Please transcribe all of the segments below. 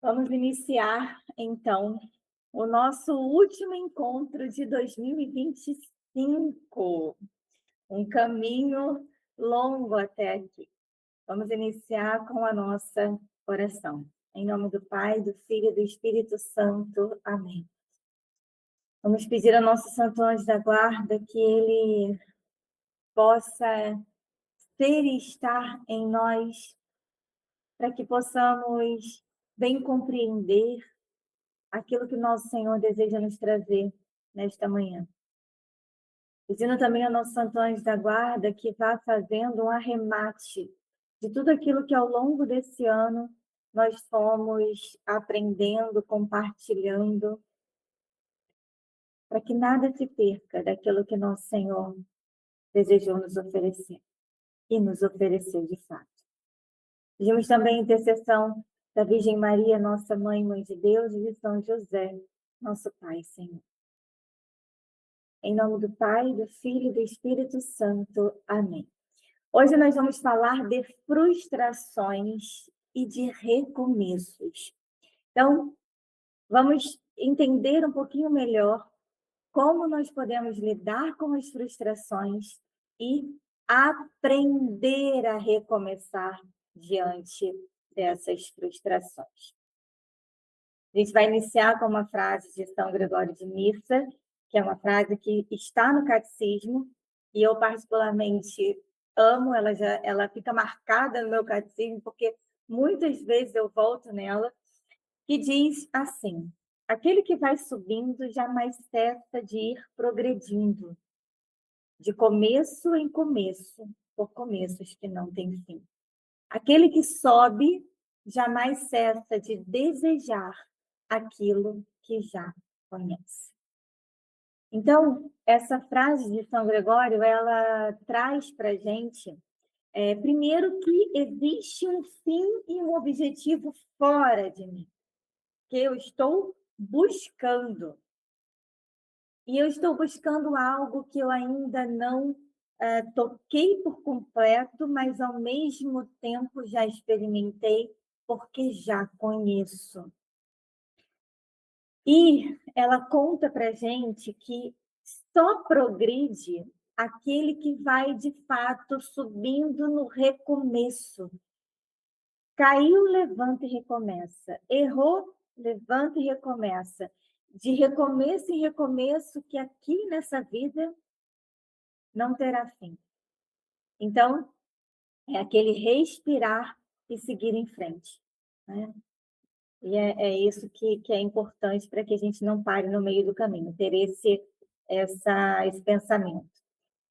Vamos iniciar, então, o nosso último encontro de 2025. Um caminho longo até aqui. Vamos iniciar com a nossa oração. Em nome do Pai, do Filho e do Espírito Santo. Amém. Vamos pedir ao nosso Santo Anjo da Guarda que ele possa ser e estar em nós, para que possamos bem compreender aquilo que nosso Senhor deseja nos trazer nesta manhã. Pedindo também ao nosso Santo Anjo da Guarda que vá fazendo um arremate de tudo aquilo que ao longo desse ano nós fomos aprendendo, compartilhando, para que nada se perca daquilo que nosso Senhor desejou nos oferecer e nos ofereceu de fato. Pedimos também a intercessão da Virgem Maria, nossa Mãe, Mãe de Deus, e de São José, nosso Pai, Senhor. Em nome do Pai, do Filho e do Espírito Santo. Amém. Hoje nós vamos falar de frustrações e de recomeços. Então, vamos entender um pouquinho melhor como nós podemos lidar com as frustrações e aprender a recomeçar diante dessas frustrações. A gente vai iniciar com uma frase de São Gregório de Nissa, que é uma frase que está no catecismo, e eu particularmente amo, ela fica marcada no meu catecismo, porque muitas vezes eu volto nela, que diz assim: aquele que vai subindo jamais cessa de ir progredindo, de começo em começo, por começos que não têm fim. Aquele que sobe jamais cessa de desejar aquilo que já conhece. Então, essa frase de São Gregório, ela traz para a gente, primeiro, que existe um fim e um objetivo fora de mim, que eu estou buscando. E eu estou buscando algo que eu ainda não toquei por completo, mas ao mesmo tempo já experimentei, porque já conheço. E ela conta para a gente que só progride aquele que vai, de fato, subindo no recomeço. Caiu, levanta e recomeça. Errou, levanta e recomeça. De recomeço em recomeço, que aqui nessa vida não terá fim. Então, é aquele respirar e seguir em frente, né? E é isso que é importante para que a gente não pare no meio do caminho, ter esse pensamento.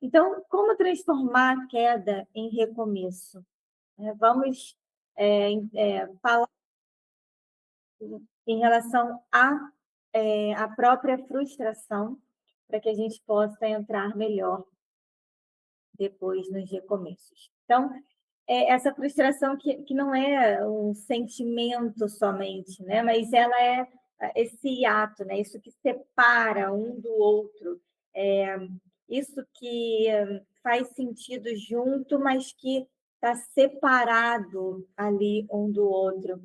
Então, como transformar a queda em recomeço? Vamos falar em relação à própria frustração, para que a gente possa entrar melhor depois nos recomeços. Então, essa frustração que não é um sentimento somente, né? Mas ela é esse ato, né? Isso que separa um do outro, isso que faz sentido junto, mas que está separado ali um do outro.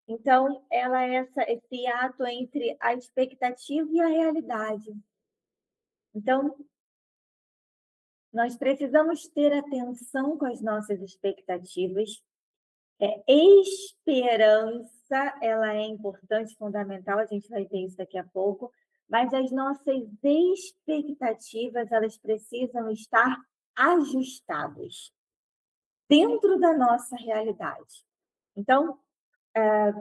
Então, ela é esse ato entre a expectativa e a realidade. Então, nós precisamos ter atenção com as nossas expectativas. Esperança, ela é importante, fundamental, a gente vai ver isso daqui a pouco, mas as nossas expectativas, elas precisam estar ajustadas dentro da nossa realidade. Então,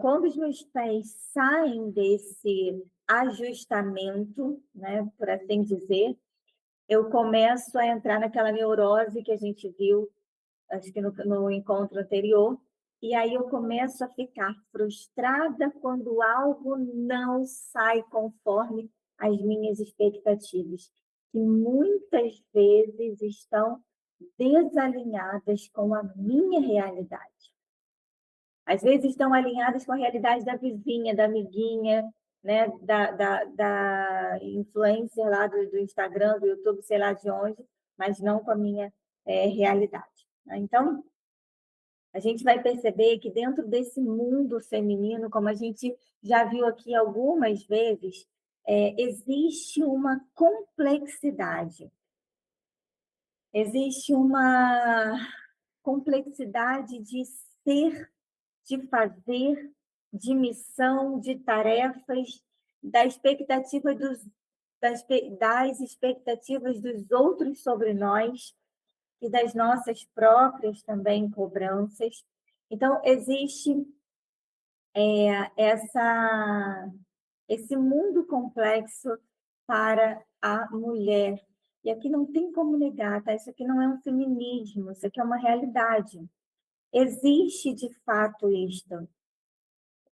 quando os meus pés saem desse ajustamento, né, por assim dizer, eu começo a entrar naquela neurose que a gente viu, acho que no encontro anterior, e aí eu começo a ficar frustrada quando algo não sai conforme as minhas expectativas, que muitas vezes estão desalinhadas com a minha realidade. Às vezes estão alinhadas com a realidade da vizinha, da amiguinha, né, da influencer lá do Instagram, do YouTube, sei lá de onde, mas não com a minha realidade, né? Então, a gente vai perceber que dentro desse mundo feminino, como a gente já viu aqui algumas vezes, existe uma complexidade, existe uma complexidade de ser, de fazer, de missão, de tarefas, da expectativa das expectativas dos outros sobre nós e das nossas próprias também cobranças. Então, existe essa esse mundo complexo para a mulher. E aqui não tem como negar, tá? Isso aqui não é um feminismo, isso aqui é uma realidade. Existe de fato isto.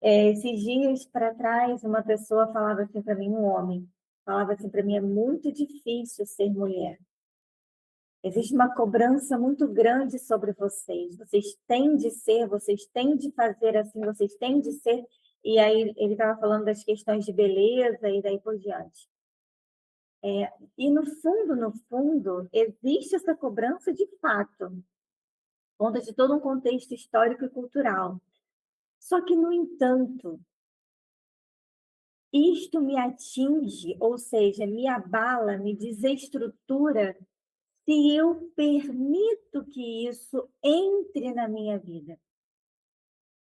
Esses dias para trás, uma pessoa falava assim para mim, um homem, falava assim para mim: é muito difícil ser mulher. Existe uma cobrança muito grande sobre vocês. Vocês têm de ser, vocês têm de fazer assim, vocês têm de ser. E aí ele estava falando das questões de beleza e daí por diante. E no fundo, existe essa cobrança de fato, conta de todo um contexto histórico e cultural. Só que, no entanto, isto me atinge, ou seja, me abala, me desestrutura, se eu permito que isso entre na minha vida.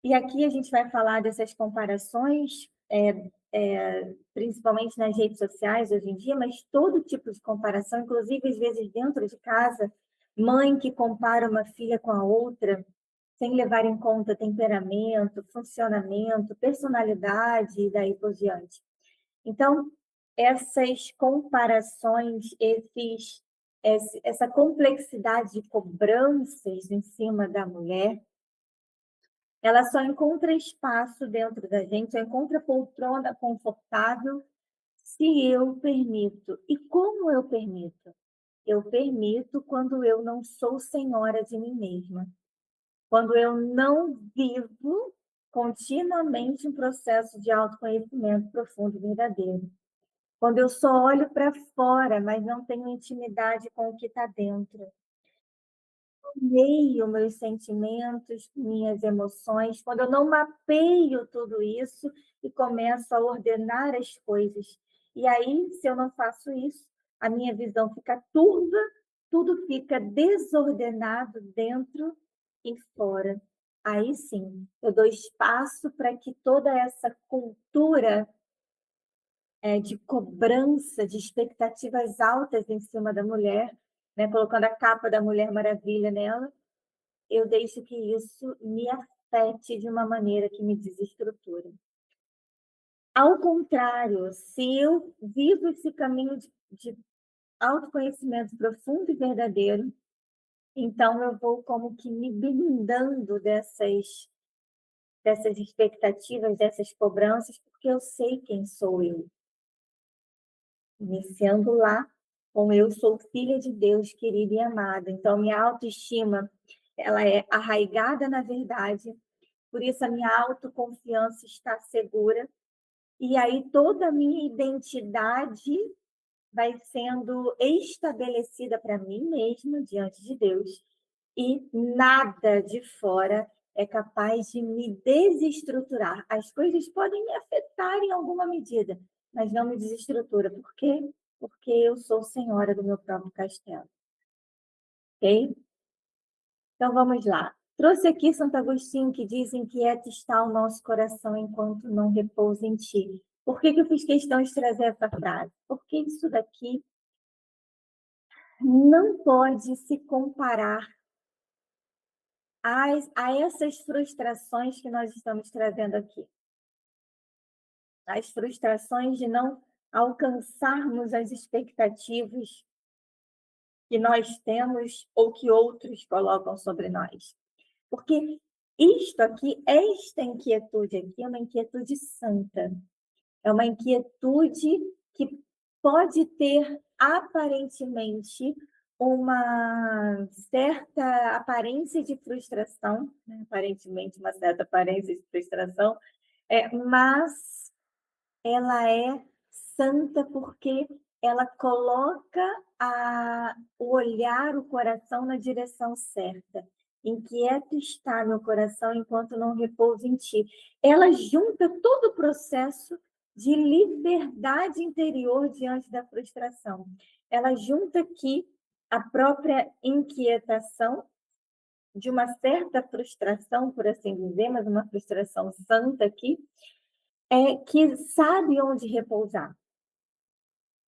E aqui a gente vai falar dessas comparações, principalmente nas redes sociais hoje em dia, mas todo tipo de comparação, inclusive às vezes dentro de casa, mãe que compara uma filha com a outra, sem levar em conta temperamento, funcionamento, personalidade e daí por diante. Então, essas comparações, essa complexidade de cobranças em cima da mulher, ela só encontra espaço dentro da gente, só encontra poltrona confortável se eu permito. E como eu permito? Eu permito quando eu não sou senhora de mim mesma, quando eu não vivo continuamente um processo de autoconhecimento profundo e verdadeiro. Quando eu só olho para fora, mas não tenho intimidade com o que está dentro. Nomeio meus sentimentos, minhas emoções, quando eu não mapeio tudo isso e começo a ordenar as coisas. E aí, se eu não faço isso, a minha visão fica turva, tudo fica desordenado dentro e fora. Aí sim, eu dou espaço para que toda essa cultura de cobrança, de expectativas altas em cima da mulher, né, colocando a capa da Mulher Maravilha nela, eu deixo que isso me afete de uma maneira que me desestrutura. Ao contrário, se eu vivo esse caminho de autoconhecimento profundo e verdadeiro, então eu vou como que me blindando dessas expectativas, dessas cobranças, porque eu sei quem sou eu. Iniciando lá, com eu sou filha de Deus, querida e amada. Então, minha autoestima, ela é arraigada na verdade, por isso a minha autoconfiança está segura, e aí toda a minha identidade vai sendo estabelecida para mim mesma diante de Deus, e nada de fora é capaz de me desestruturar. As coisas podem me afetar em alguma medida, mas não me desestrutura. Por quê? Porque eu sou senhora do meu próprio castelo, ok? Então vamos lá. Trouxe aqui Santo Agostinho que diz: inquieta está o nosso coração enquanto não repousa em ti. Por que eu fiz questão de trazer essa frase? Porque isso daqui não pode se comparar a essas frustrações que nós estamos trazendo aqui. As frustrações de não alcançarmos as expectativas que nós temos ou que outros colocam sobre nós. Porque isto aqui, esta inquietude aqui é uma inquietude santa. É uma inquietude que pode ter aparentemente uma certa aparência de frustração, né? Aparentemente uma certa aparência de frustração, mas ela é santa porque ela coloca o olhar, o coração na direção certa. inquieto está meu coração enquanto não repouso em ti. Ela junta todo o processo de liberdade interior diante da frustração. Ela junta aqui a própria inquietação de uma certa frustração, por assim dizer, mas uma frustração santa aqui, que sabe onde repousar,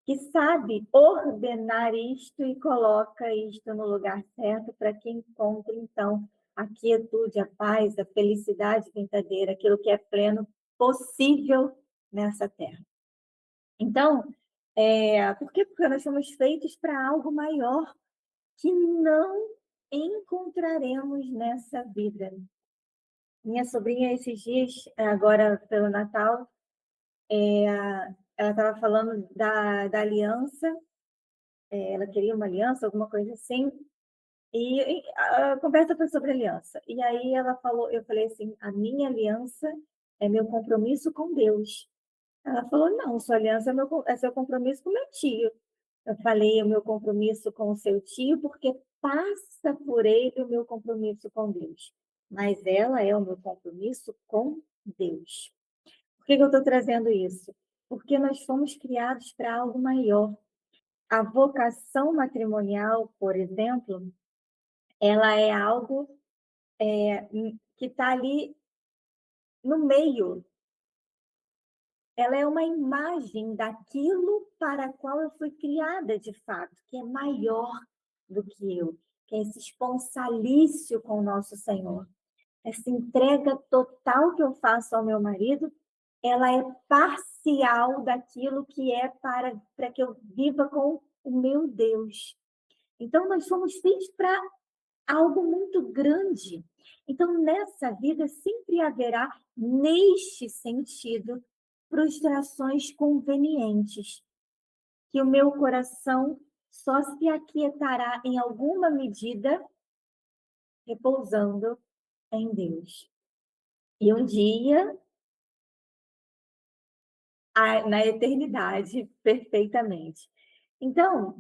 que sabe ordenar isto e coloca isto no lugar certo para que encontre, então, a quietude, a paz, a felicidade verdadeira, aquilo que é pleno possível nessa terra. Então, por quê? Porque nós somos feitos para algo maior que não encontraremos nessa vida. Minha sobrinha, esses dias, agora pelo Natal, ela estava falando da aliança, ela queria uma aliança, alguma coisa assim, e a conversa foi sobre aliança. E aí ela falou, eu falei assim, a minha aliança é meu compromisso com Deus. Ela falou, não, sua aliança é seu compromisso com meu tio. Eu falei, o meu compromisso com o seu tio, porque passa por ele o meu compromisso com Deus. Mas ela é o meu compromisso com Deus. Por que que eu estou trazendo isso? Porque nós fomos criados para algo maior. A vocação matrimonial, por exemplo, ela é algo que está ali no meio. Ela é uma imagem daquilo para a qual eu fui criada de fato, que é maior do que eu, que é esse esponsalício com o nosso Senhor. Essa entrega total que eu faço ao meu marido, ela é parcial daquilo que é para que eu viva com o meu Deus. Então, nós somos feitos para algo muito grande. Então, nessa vida, sempre haverá, neste sentido, frustrações convenientes, que o meu coração só se aquietará em alguma medida repousando em Deus. E um dia, na eternidade, perfeitamente. Então,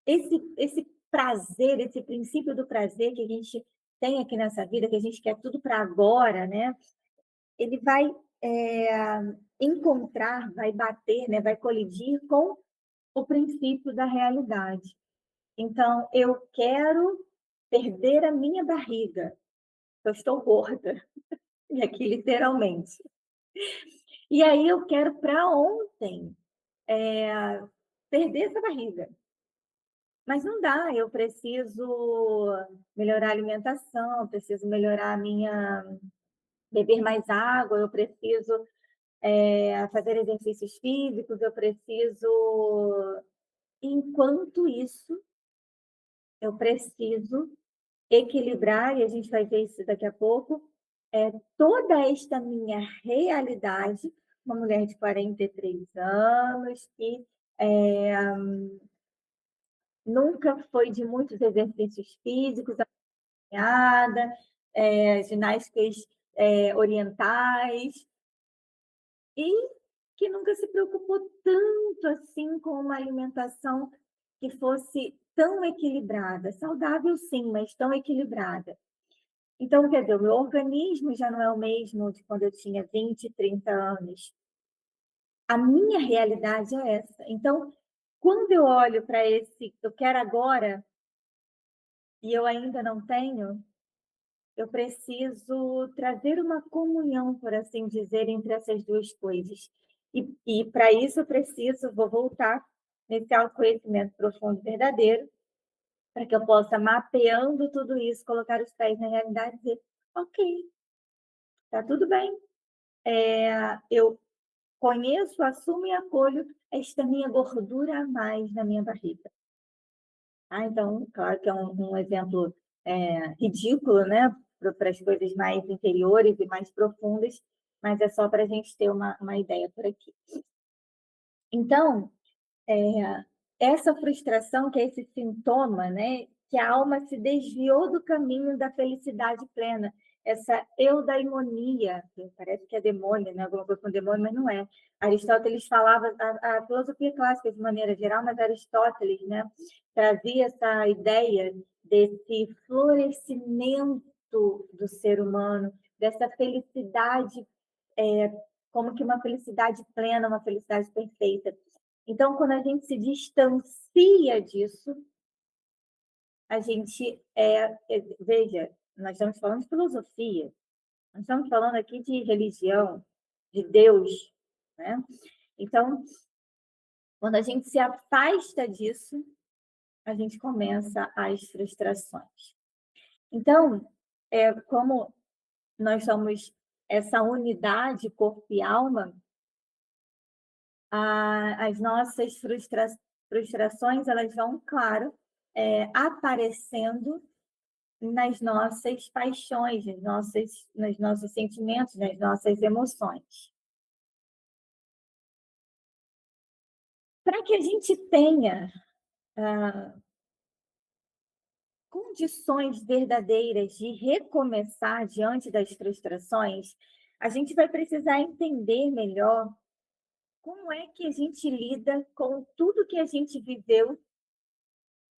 esse prazer, esse princípio do prazer que a gente tem aqui nessa vida, que a gente quer tudo para agora, né? Ele vai encontrar, vai bater, né? Vai colidir com o princípio da realidade. Então, eu quero perder a minha barriga. Eu estou gorda, e aqui literalmente. E aí eu quero para ontem perder essa barriga. Mas não dá, eu preciso melhorar a alimentação, preciso melhorar a minha beber mais água, eu preciso fazer exercícios físicos, eu preciso. Enquanto isso, eu preciso equilibrar, e a gente vai ver isso daqui a pouco, toda esta minha realidade, uma mulher de 43 anos, que nunca foi de muitos exercícios físicos, acompanhada, ginásticas orientais, e que nunca se preocupou tanto assim com uma alimentação que fosse tão equilibrada, saudável sim, mas tão equilibrada. Então, quer dizer, o meu organismo já não é o mesmo de quando eu tinha 20, 30 anos. A minha realidade é essa. Então, quando eu olho para esse, eu quero agora, e eu ainda não tenho, eu preciso trazer uma comunhão, por assim dizer, entre essas duas coisas. E para isso eu preciso, vou voltar nesse autoconhecimento profundo e verdadeiro, para que eu possa, mapeando tudo isso, colocar os pés na realidade e dizer, ok, está tudo bem. Eu conheço, assumo e acolho esta minha gordura a mais na minha barriga. Então, claro que é um exemplo ridículo, né? Para as coisas mais interiores e mais profundas, mas é só para a gente ter uma ideia por aqui. Então, essa frustração, que é esse sintoma, né? Que a alma se desviou do caminho da felicidade plena. essa eudaimonia, que parece que é demônio, né? Alguma coisa com demônio, mas não é. Aristóteles falava, a filosofia clássica de maneira geral, mas Aristóteles, né, trazia essa ideia desse florescimento do ser humano, dessa felicidade, como que uma felicidade plena, uma felicidade perfeita. Então, quando a gente se distancia disso, a gente veja, nós estamos falando de filosofia, nós estamos falando aqui de religião, de Deus, né? Então, quando a gente se afasta disso, a gente começa as frustrações. Então, como nós somos essa unidade corpo e alma, as nossas frustrações, elas vão, claro, aparecendo nas nossas paixões, nos nossos sentimentos, nas nossas emoções. Para que a gente tenha condições verdadeiras de recomeçar diante das frustrações, a gente vai precisar entender melhor como é que a gente lida com tudo que a gente viveu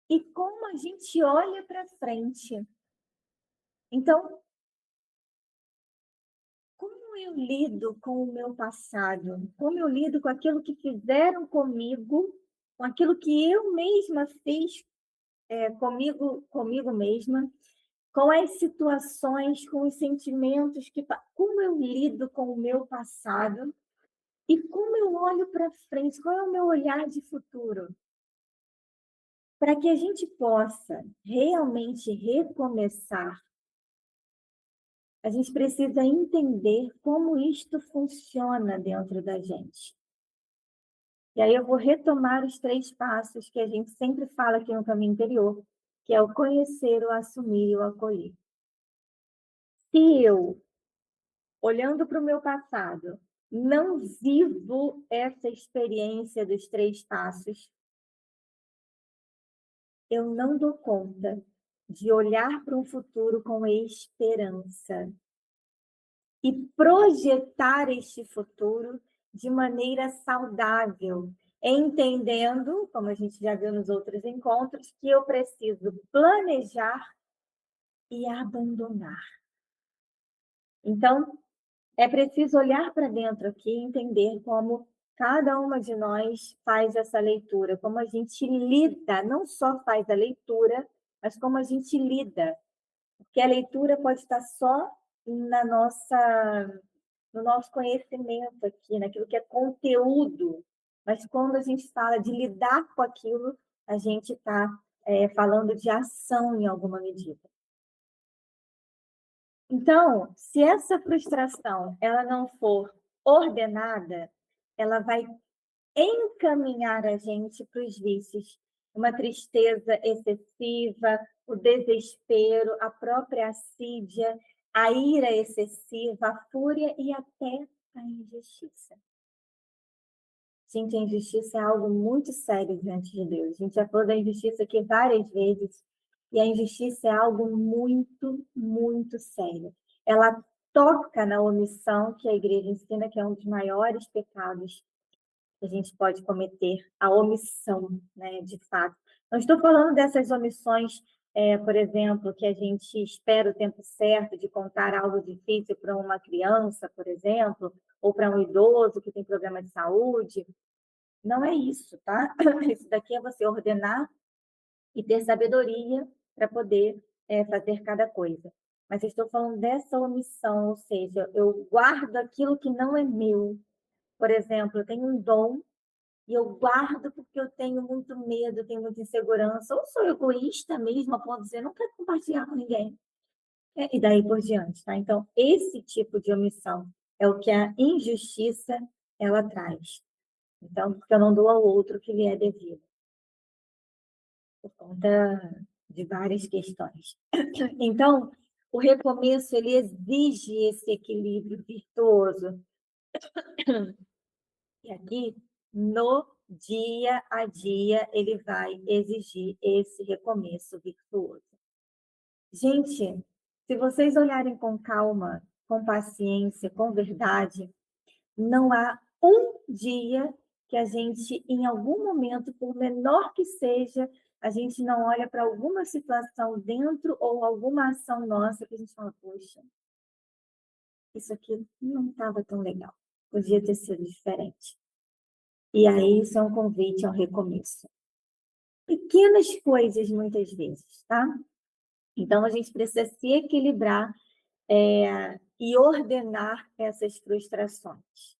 e como a gente olha para frente. Então, como eu lido com o meu passado? Como eu lido com aquilo que fizeram comigo, com aquilo que eu mesma fiz, comigo mesma, com as situações, com os sentimentos como eu lido com o meu passado e como eu olho para frente, qual é o meu olhar de futuro? Para que a gente possa realmente recomeçar, a gente precisa entender como isto funciona dentro da gente. E aí eu vou retomar os 3 passos que a gente sempre fala aqui no caminho interior, que é o conhecer, o assumir e o acolher. Se eu, olhando para o meu passado, não vivo essa experiência dos 3 passos, eu não dou conta de olhar para um futuro com esperança e projetar este futuro de maneira saudável, entendendo, como a gente já viu nos outros encontros, que eu preciso planejar e abandonar. Então, é preciso olhar para dentro aqui e entender como cada uma de nós faz essa leitura, como a gente lida, não só faz a leitura, mas como a gente lida. Porque a leitura pode estar só na no nosso conhecimento aqui, naquilo que é conteúdo, mas quando a gente fala de lidar com aquilo, a gente está falando de ação em alguma medida. Então, se essa frustração ela não for ordenada, ela vai encaminhar a gente para os vícios, uma tristeza excessiva, o desespero, a própria assídia, a ira excessiva, a fúria e até a injustiça. Gente, a injustiça é algo muito sério diante de Deus. A gente já falou da injustiça aqui várias vezes, e a injustiça é algo muito, muito sério. Ela toca na omissão, que a igreja ensina que é um dos maiores pecados que a gente pode cometer, a omissão, né, de fato. Não estou falando dessas omissões, por exemplo, que a gente espera o tempo certo de contar algo difícil para uma criança, por exemplo, ou para um idoso que tem problema de saúde. Não é isso, tá? Isso daqui é você ordenar e ter sabedoria para poder fazer cada coisa. Mas eu estou falando dessa omissão, ou seja, eu guardo aquilo que não é meu. Por exemplo, eu tenho um dom e eu guardo porque eu tenho muito medo, tenho muita insegurança, ou sou egoísta mesmo, a ponto de dizer, não quero compartilhar com ninguém. E daí por diante, tá? Então, esse tipo de omissão é o que a injustiça ela traz. Então, porque eu não dou ao outro o que lhe é devido, por conta de várias questões. Então, o recomeço, ele exige esse equilíbrio virtuoso. E aqui, no dia a dia, ele vai exigir esse recomeço virtuoso. Gente, Se vocês olharem com calma, com paciência, com verdade, não há um dia que a gente, em algum momento, por menor que seja, a gente não olha para alguma situação dentro ou alguma ação nossa que a gente fala: "Poxa, isso aqui não estava tão legal, podia ter sido diferente". E aí isso é um convite ao recomeço. Pequenas coisas muitas vezes, tá? Então a gente precisa se equilibrar, e ordenar essas frustrações.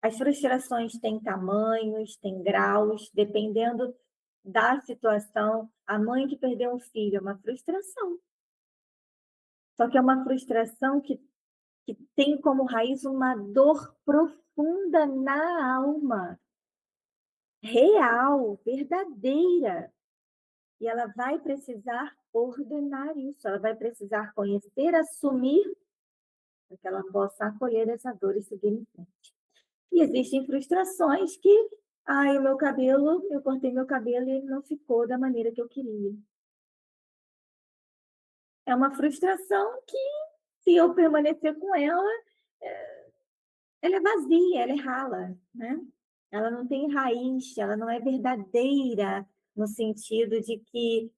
As frustrações têm tamanhos, têm graus, dependendo da situação. A mãe que perdeu um filho é uma frustração, só que é uma frustração que tem como raiz uma dor profunda na alma, real, verdadeira. E ela vai precisar ordenar isso, ela vai precisar conhecer, assumir, para que ela possa acolher essa dor e seguir em frente. E existem frustrações que, ai, o meu cabelo, eu cortei meu cabelo e ele não ficou da maneira que eu queria. É uma frustração que, se eu permanecer com ela, ela é vazia, ela é rala, né? Ela não tem raiz, ela não é verdadeira no sentido de que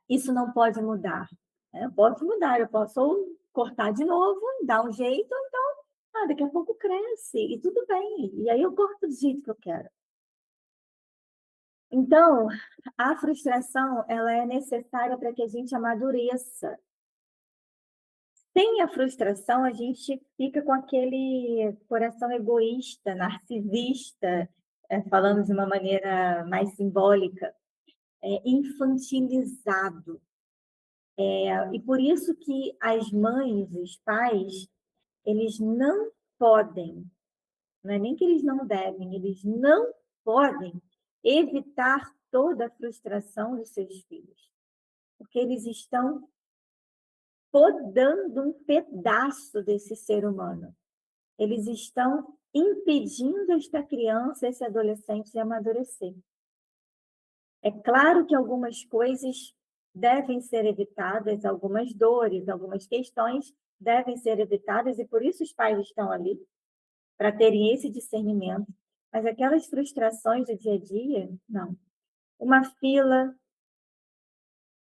isso não pode mudar. Né? Pode mudar, eu posso ou cortar de novo, dar um jeito, ou então, daqui a pouco cresce e tudo bem. E aí eu corto do jeito que eu quero. Então, a frustração, ela é necessária para que a gente amadureça. Sem a frustração, a gente fica com aquele coração egoísta, narcisista, falando de uma maneira mais simbólica, infantilizado. E por isso que as mães, os pais, eles não podem, não é nem que eles não devem, eles não podem evitar toda a frustração dos seus filhos, porque eles estão podando um pedaço desse ser humano. Eles estão impedindo esta criança, esse adolescente de amadurecer. É claro que algumas coisas devem ser evitadas, algumas dores, algumas questões devem ser evitadas, e por isso os pais estão ali, para terem esse discernimento. Mas aquelas frustrações do dia a dia, não. Uma fila,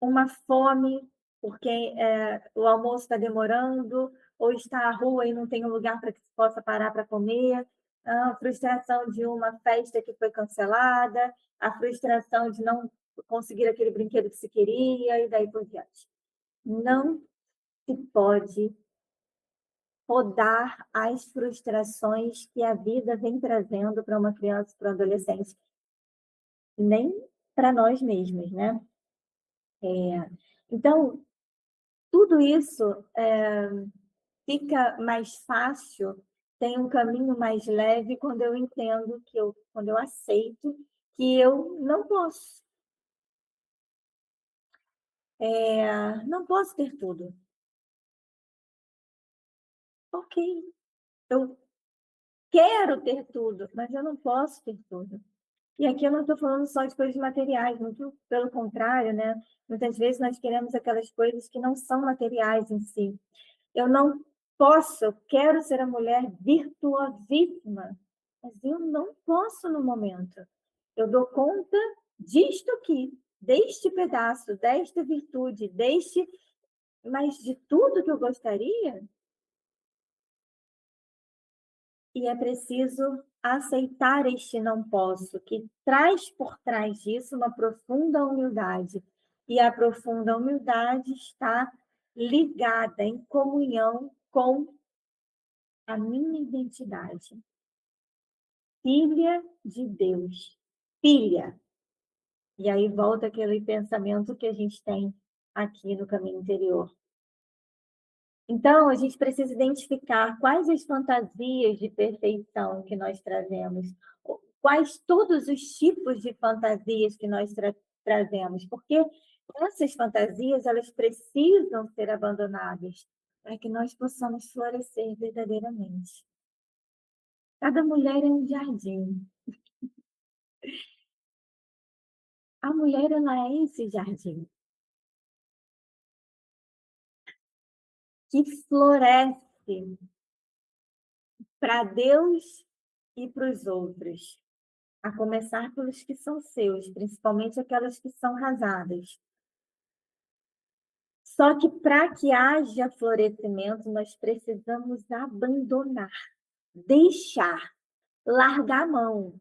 uma fome, porque o almoço está demorando, ou está à rua e não tem um lugar para que se possa parar para comer, a frustração de uma festa que foi cancelada, a frustração de não conseguir aquele brinquedo que se queria, e daí por diante. Não se pode podar as frustrações que a vida vem trazendo para uma criança, para um adolescente, nem para nós mesmos, né? Então, tudo isso fica mais fácil, tem um caminho mais leve quando eu entendo quando eu aceito que eu não posso, não posso ter tudo. Ok, eu quero ter tudo, mas eu não posso ter tudo. E aqui eu não estou falando só de coisas materiais, muito pelo contrário, né? Muitas vezes nós queremos aquelas coisas que não são materiais em si. Eu não posso, eu quero ser a mulher virtuosíssima, mas eu não posso no momento. Eu dou conta disto aqui, deste pedaço, desta virtude, mas de tudo que eu gostaria, e é preciso aceitar este não posso, que traz por trás disso uma profunda humildade. E a profunda humildade está ligada em comunhão com a minha identidade. Filha de Deus. Filha. E aí volta aquele pensamento que a gente tem aqui no caminho interior. Então, a gente precisa identificar quais as fantasias de perfeição que nós trazemos, quais todos os tipos de fantasias que nós trazemos, porque essas fantasias, elas precisam ser abandonadas para que nós possamos florescer verdadeiramente. Cada mulher é um jardim. A mulher, ela é esse jardim. que floresce para Deus e para os outros, a começar pelos que são seus, principalmente aquelas que são rasadas. Só que para que haja florescimento, nós precisamos abandonar, deixar, largar a mão.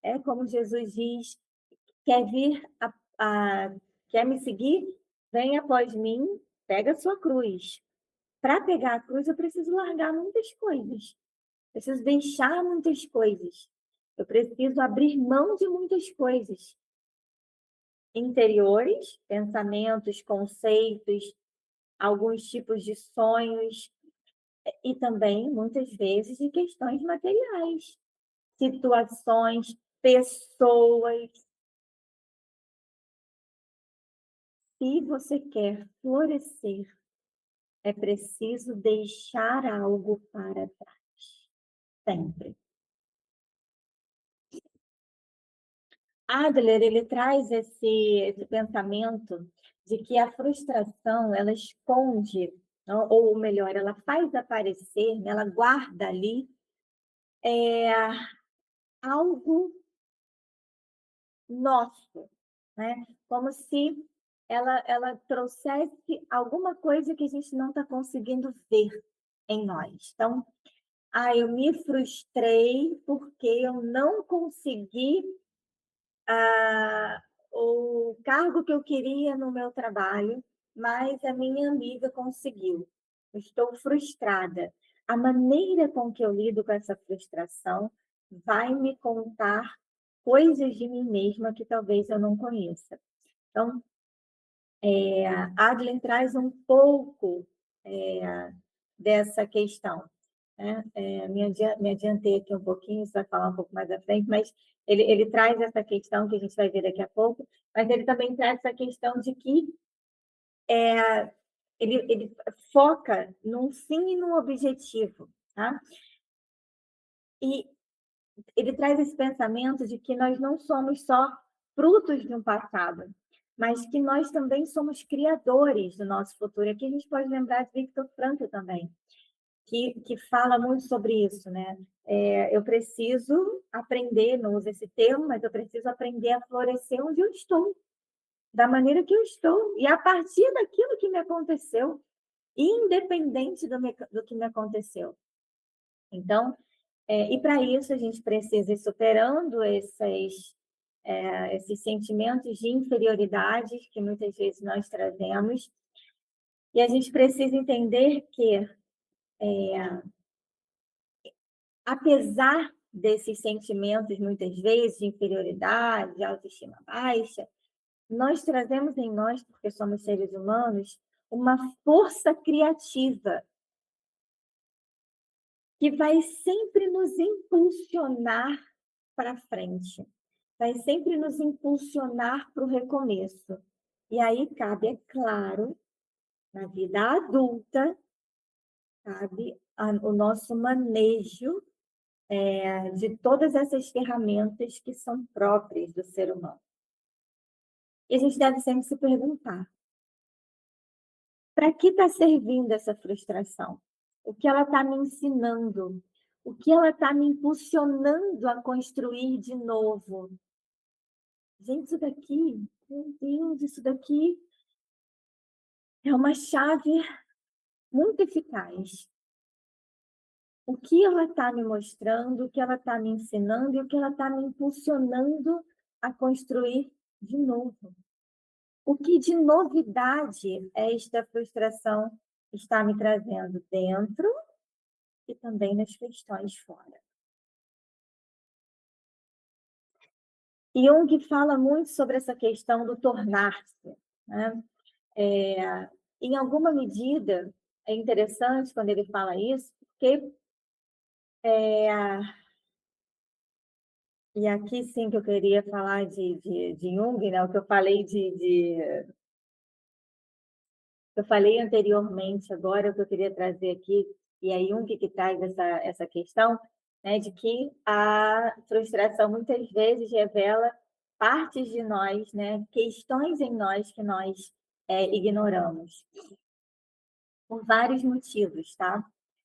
É como Jesus diz: quer vir quer me seguir? Vem após mim, pega a sua cruz. Para pegar a cruz, eu preciso largar muitas coisas. Preciso deixar muitas coisas. Eu preciso abrir mão de muitas coisas interiores, pensamentos, conceitos, alguns tipos de sonhos e também, muitas vezes, de questões materiais, situações, pessoas. Se você quer florescer, é preciso deixar algo para trás, sempre. Adler, ele traz esse pensamento de que a frustração, ela esconde, ou melhor, ela faz aparecer, né, ela guarda ali algo nosso, né? Como se ela trouxesse alguma coisa que a gente não está conseguindo ver em nós. Então, eu me frustrei porque eu não consegui o cargo que eu queria no meu trabalho, mas a minha amiga conseguiu. Estou frustrada. A maneira com que eu lido com essa frustração vai me contar coisas de mim mesma que talvez eu não conheça. Então, Adler traz um pouco dessa questão, né? Me adiantei aqui um pouquinho, você vai falar um pouco mais à frente, mas ele traz essa questão que a gente vai ver daqui a pouco, mas ele também traz essa questão de que ele foca num fim e num objetivo, tá? E ele traz esse pensamento de que nós não somos só frutos de um passado, mas que nós também somos criadores do nosso futuro. Aqui a gente pode lembrar de Viktor Frankl também, que fala muito sobre isso, né? Eu preciso aprender, não uso esse termo, mas eu preciso aprender a florescer onde eu estou, da maneira que eu estou, e a partir daquilo que me aconteceu, independente do que me aconteceu. Então, e para isso a gente precisa ir superando esses sentimentos de inferioridade que muitas vezes nós trazemos, e a gente precisa entender que, apesar desses sentimentos, muitas vezes, de inferioridade, de autoestima baixa, nós trazemos em nós, porque somos seres humanos, uma força criativa que vai sempre nos impulsionar para frente, vai sempre nos impulsionar para o recomeço. E aí cabe, é claro, na vida adulta, cabe o nosso manejo de todas essas ferramentas que são próprias do ser humano. E a gente deve sempre se perguntar: para que está servindo essa frustração? O que ela está me ensinando? O que ela está me impulsionando a construir de novo? Gente, isso daqui, meu Deus, isso daqui é uma chave muito eficaz. O que ela está me mostrando, o que ela está me ensinando e o que ela está me impulsionando a construir de novo. O que de novidade esta frustração está me trazendo dentro e também nas questões fora. Jung fala muito sobre essa questão do tornar-se, né? Em alguma medida, é interessante quando ele fala isso, porque e aqui sim que eu queria falar de Jung, né? O que eu falei eu falei anteriormente, agora o que eu queria trazer aqui, e é Jung que traz essa questão, né, de que a frustração muitas vezes revela partes de nós, né, questões em nós que nós ignoramos. por vários motivos, tá?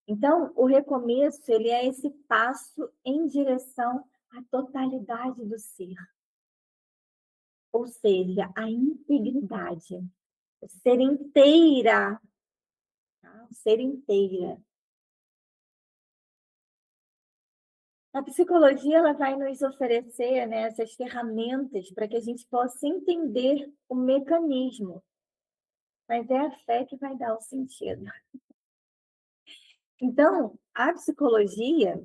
Então, o recomeço, ele é esse passo em direção à totalidade do ser, ou seja, a integridade, o ser inteira, tá? O ser inteira. A psicologia, ela vai nos oferecer, né, essas ferramentas para que a gente possa entender o mecanismo, mas é a fé que vai dar o sentido. Então, a psicologia,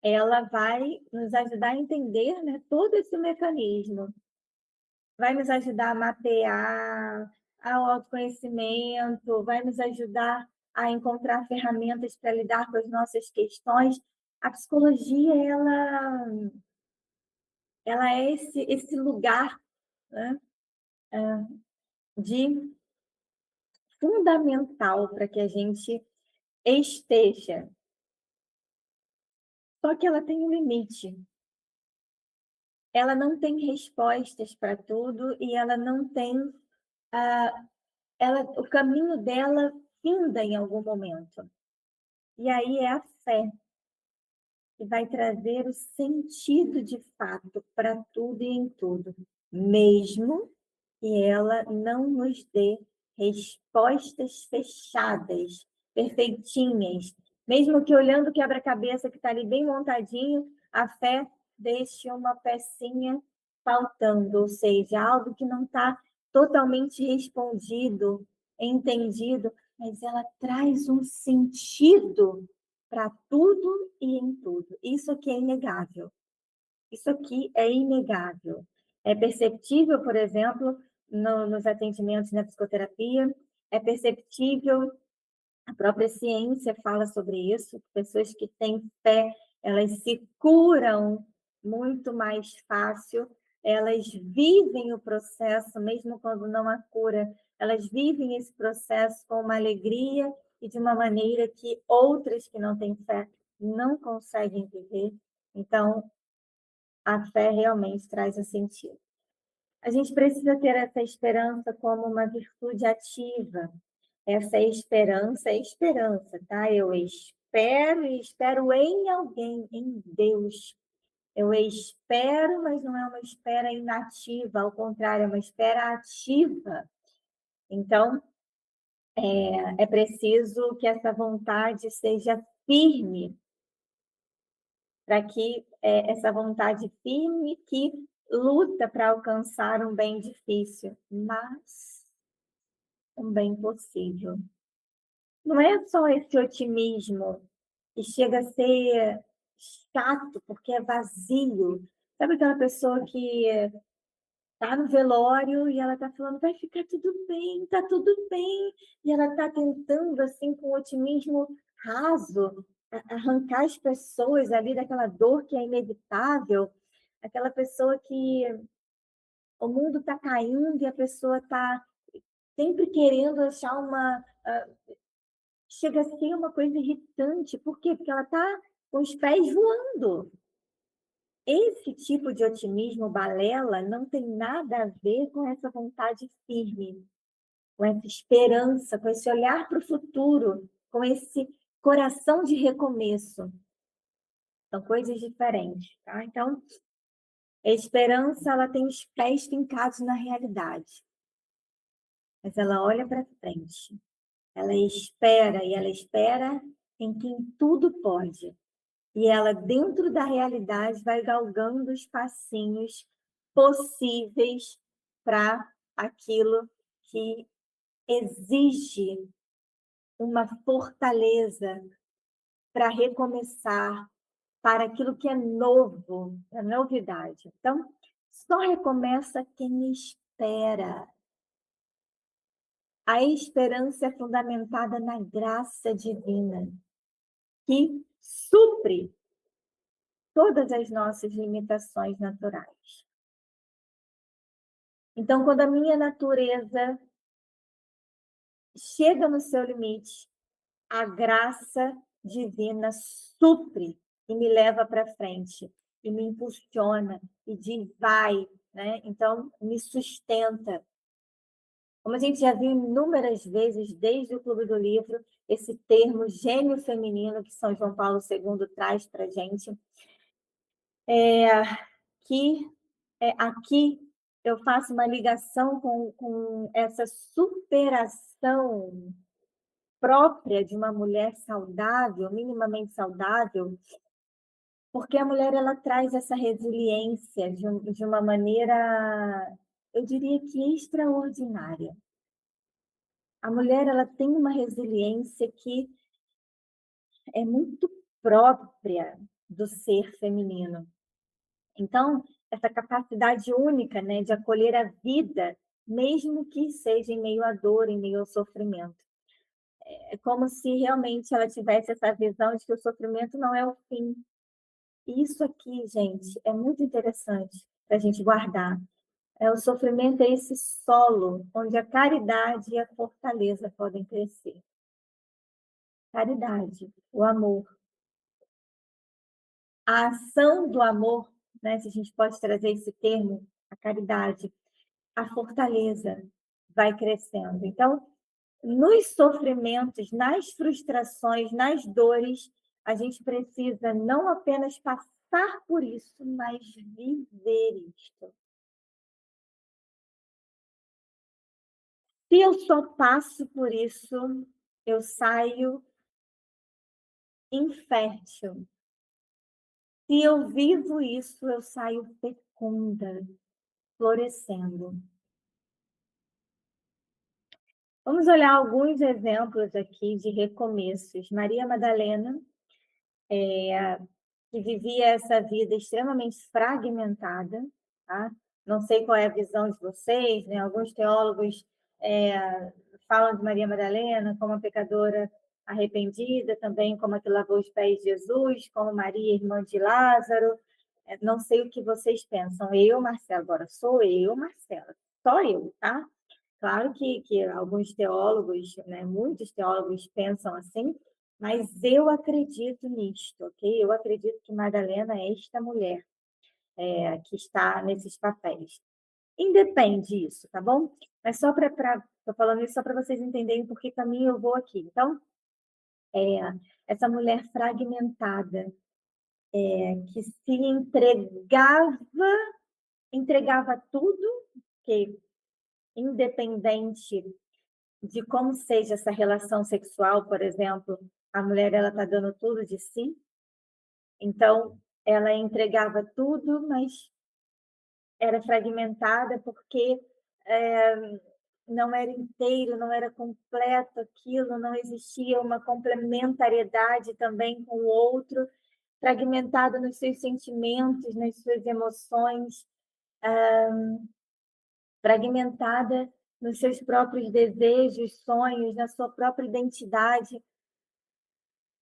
ela vai nos ajudar a entender, né, todo esse mecanismo, vai nos ajudar a mapear, ao autoconhecimento, vai nos ajudar a encontrar ferramentas para lidar com as nossas questões. A psicologia, ela é esse lugar, né, de fundamental para que a gente esteja. Só que ela tem um limite. Ela não tem respostas para tudo e ela não tem, o caminho dela finda em algum momento. E aí é a fé que vai trazer o sentido de fato para tudo e em tudo, mesmo que ela não nos dê respostas fechadas, perfeitinhas, mesmo que olhando o quebra-cabeça que está ali bem montadinho, a fé deixe uma pecinha faltando, ou seja, algo que não está totalmente respondido, entendido, mas ela traz um sentido para tudo e em tudo. Isso aqui é inegável. Isso aqui é inegável. É perceptível, por exemplo, nos atendimentos na psicoterapia, é perceptível, a própria ciência fala sobre isso, pessoas que têm fé, elas se curam muito mais fácil, elas vivem o processo, mesmo quando não há cura, elas vivem esse processo com uma alegria e de uma maneira que outras que não têm fé não conseguem viver. Então, a fé realmente traz um sentido. A gente precisa ter essa esperança como uma virtude ativa. Essa esperança é esperança, tá? Eu espero e espero em alguém, em Deus. Eu espero, mas não é uma espera inativa, ao contrário, é uma espera ativa. Então, é preciso que essa vontade seja firme, para que essa vontade firme que luta para alcançar um bem difícil, mas um bem possível. Não é só esse otimismo que chega a ser chato, porque é vazio. Sabe aquela pessoa que está no velório e ela está falando: vai ficar tudo bem, está tudo bem. E ela está tentando, assim, com otimismo raso, arrancar as pessoas ali daquela dor que é inevitável. Aquela pessoa que o mundo está caindo e a pessoa está sempre querendo achar uma. Chega a ser uma coisa irritante. Por quê? Porque ela está com os pés voando. Esse tipo de otimismo balela não tem nada a ver com essa vontade firme, com essa esperança, com esse olhar para o futuro, com esse coração de recomeço. São coisas diferentes, tá? Então, a esperança, ela tem os pés fincados na realidade, mas ela olha para frente. Ela espera, e ela espera em quem tudo pode. E ela, dentro da realidade, vai galgando os passinhos possíveis para aquilo que exige uma fortaleza para recomeçar, para aquilo que é novo, a novidade. Então, só recomeça quem espera. A esperança é fundamentada na graça divina, que supre todas as nossas limitações naturais. Então, quando a minha natureza chega no seu limite, a graça divina supre e me leva para frente, e me impulsiona, e diz vai, né? Então, me sustenta. Como a gente já viu inúmeras vezes desde o Clube do Livro, esse termo gênio feminino que São João Paulo II traz para a gente, que aqui eu faço uma ligação com essa superação própria de uma mulher saudável, minimamente saudável, porque a mulher ela traz essa resiliência de uma maneira, eu diria que extraordinária. A mulher ela tem uma resiliência que é muito própria do ser feminino. Então, essa capacidade única, né, de acolher a vida, mesmo que seja em meio à dor, em meio ao sofrimento. É como se realmente ela tivesse essa visão de que o sofrimento não é o fim. E isso aqui, gente, é muito interessante para a gente guardar. O sofrimento é esse solo onde a caridade e a fortaleza podem crescer. Caridade, o amor. A ação do amor, né, se a gente pode trazer esse termo, a caridade, a fortaleza vai crescendo. Então, nos sofrimentos, nas frustrações, nas dores, a gente precisa não apenas passar por isso, mas viver isto. Se eu só passo por isso, eu saio infértil. Se eu vivo isso, eu saio fecunda, florescendo. Vamos olhar alguns exemplos aqui de recomeços. Maria Madalena, que vivia essa vida extremamente fragmentada, tá? Não sei qual é a visão de vocês, né? Alguns teólogos falam de Maria Madalena como uma pecadora arrependida, também como a que lavou os pés de Jesus, como Maria, irmã de Lázaro. Não sei o que vocês pensam. Eu, Marcela, agora sou eu, Marcela, só eu, tá? Claro que alguns teólogos, né, muitos teólogos pensam assim, mas eu acredito nisto, ok? Eu acredito que Madalena é esta mulher que está nesses papéis. Independe disso, tá bom? Mas só para... Estou falando isso só para vocês entenderem por que caminho eu vou aqui. Então, é, essa mulher fragmentada, que se entregava tudo, que independente de como seja essa relação sexual, por exemplo, a mulher ela está dando tudo de si, então ela entregava tudo, mas era fragmentada porque não era inteiro, não era completo aquilo, não existia uma complementariedade também com o outro, fragmentada nos seus sentimentos, nas suas emoções, fragmentada nos seus próprios desejos, sonhos, na sua própria identidade.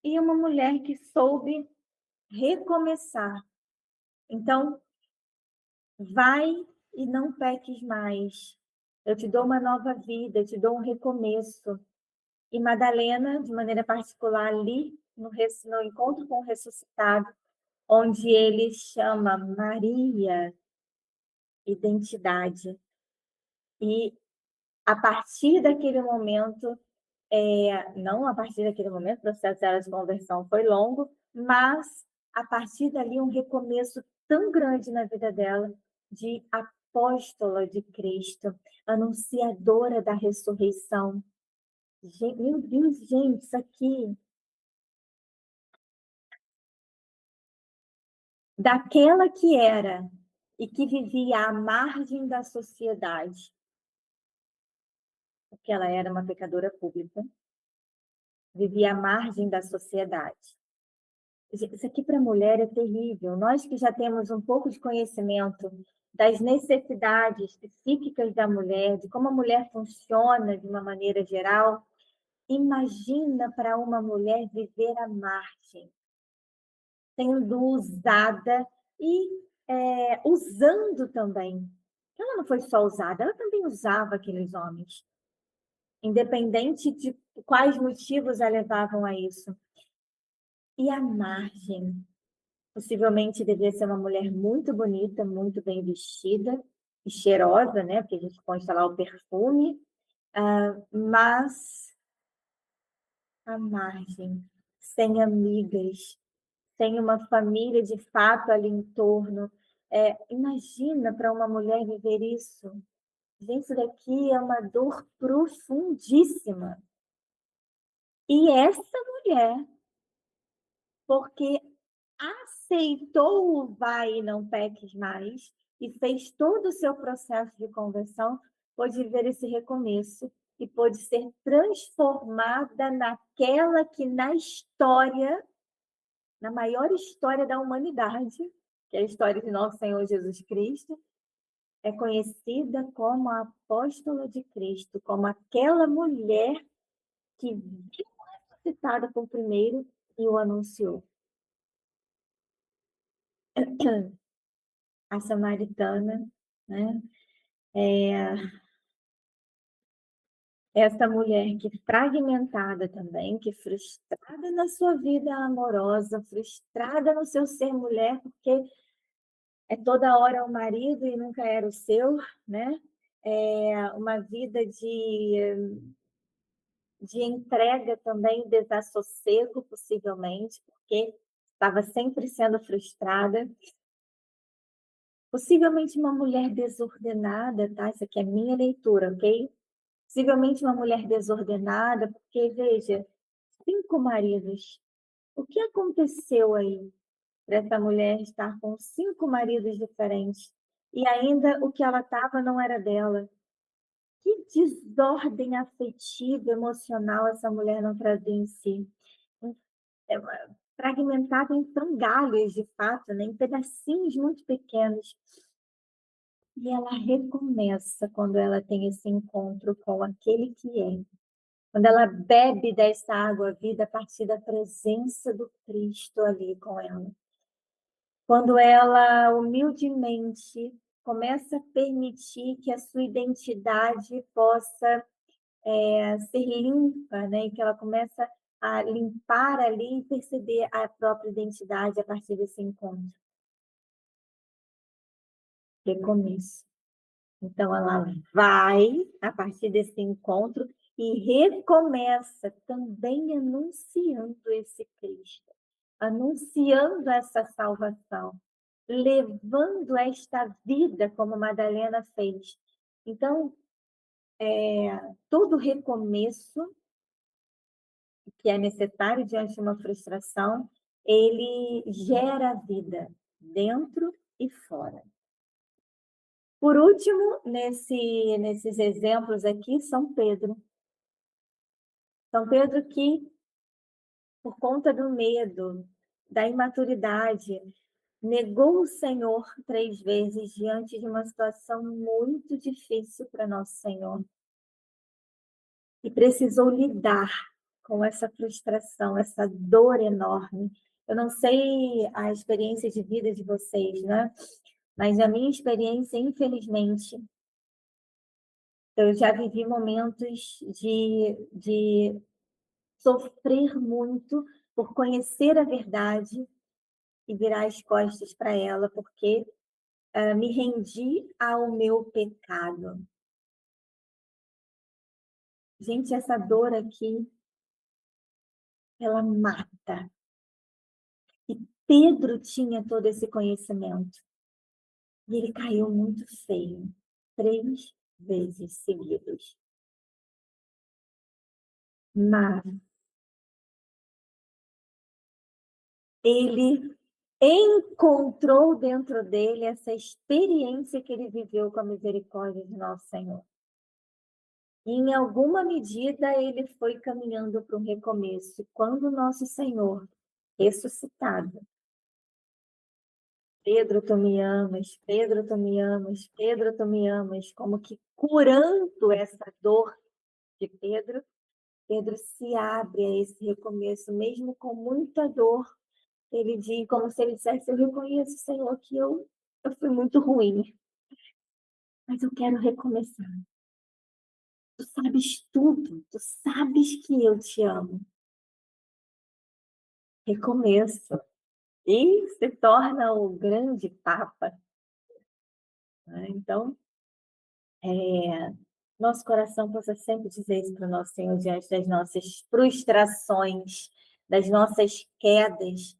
E uma mulher que soube recomeçar. Então, vai e não peques mais. Eu te dou uma nova vida, eu te dou um recomeço. E Madalena, de maneira particular, ali no encontro com o ressuscitado, onde ele chama Maria, identidade. E a partir daquele momento, não a partir daquele momento, o processo dela de conversão foi longo, mas a partir dali um recomeço tão grande na vida dela de apóstola de Cristo, anunciadora da ressurreição. Meu Deus, gente, isso aqui, daquela que era e que vivia à margem da sociedade, porque ela era uma pecadora pública, vivia à margem da sociedade. Isso aqui para a mulher é terrível. Nós que já temos um pouco de conhecimento das necessidades psíquicas da mulher, de como a mulher funciona de uma maneira geral, imagina para uma mulher viver à margem, sendo usada e usando também. Ela não foi só usada, ela também usava aqueles homens, independente de quais motivos a levavam a isso. E à margem, possivelmente devia ser uma mulher muito bonita, muito bem vestida e cheirosa, né? Porque a gente consta lá o perfume. mas à margem, sem amigas, sem uma família de fato ali em torno. Imagina para uma mulher viver isso. Gente, isso daqui é uma dor profundíssima. E essa mulher, porque aceitou o vai e não peques mais, e fez todo o seu processo de conversão, pôde ver esse recomeço e pôde ser transformada naquela que na história, na maior história da humanidade, que é a história de nosso Senhor Jesus Cristo, é conhecida como a apóstola de Cristo, como aquela mulher que viu citada por primeiro e o anunciou. A samaritana, né? Essa mulher que fragmentada também, que frustrada na sua vida amorosa, frustrada no seu ser mulher, porque é toda hora o marido e nunca era o seu, né? É uma vida de entrega também, desassossego, possivelmente, porque estava sempre sendo frustrada. Possivelmente uma mulher desordenada, tá? Isso aqui é minha leitura, ok? Possivelmente uma mulher desordenada, porque, veja, 5 maridos. O que aconteceu aí para essa mulher estar com 5 maridos diferentes? E ainda o que ela estava não era dela. Que desordem afetiva, emocional essa mulher não trazia em si. É fragmentada em frangalhos, de fato, né? Em pedacinhos muito pequenos. E ela recomeça quando ela tem esse encontro com aquele que é. Quando ela bebe dessa água vida a partir da presença do Cristo ali com ela. Quando ela humildemente começa a permitir que a sua identidade possa ser limpa, né? E que ela começa a limpar ali e perceber a própria identidade a partir desse encontro. Recomeço. Então, ela vai, a partir desse encontro, e recomeça também anunciando esse Cristo, anunciando essa salvação, levando esta vida, como Madalena fez. Então, todo recomeço que é necessário diante de uma frustração, ele gera vida dentro e fora. Por último, nesses exemplos aqui, São Pedro. São Pedro que, por conta do medo, da imaturidade, negou o Senhor 3 vezes diante de uma situação muito difícil para nosso Senhor. E precisou lidar com essa frustração, essa dor enorme. Eu não sei a experiência de vida de vocês, né? Mas a minha experiência, infelizmente, eu já vivi momentos de sofrer muito por conhecer a verdade e virar as costas para ela, porque me rendi ao meu pecado. Gente, essa dor aqui, ela mata. E Pedro tinha todo esse conhecimento. E ele caiu muito feio, 3 vezes seguidos. Mas ele encontrou dentro dele essa experiência que ele viveu com a misericórdia de nosso Senhor. E, em alguma medida, ele foi caminhando para um recomeço. E quando nosso Senhor, ressuscitado, Pedro, tu me amas, Pedro, tu me amas, Pedro, tu me amas, como que curando essa dor de Pedro, Pedro se abre a esse recomeço, mesmo com muita dor. Ele diz, como se ele dissesse: eu reconheço, Senhor, que eu fui muito ruim, mas eu quero recomeçar. Tu sabes tudo, tu sabes que eu te amo. Recomeço. E se torna o grande Papa. Né? Então, nosso coração possa sempre dizer isso para o nosso Senhor diante das nossas frustrações, das nossas quedas.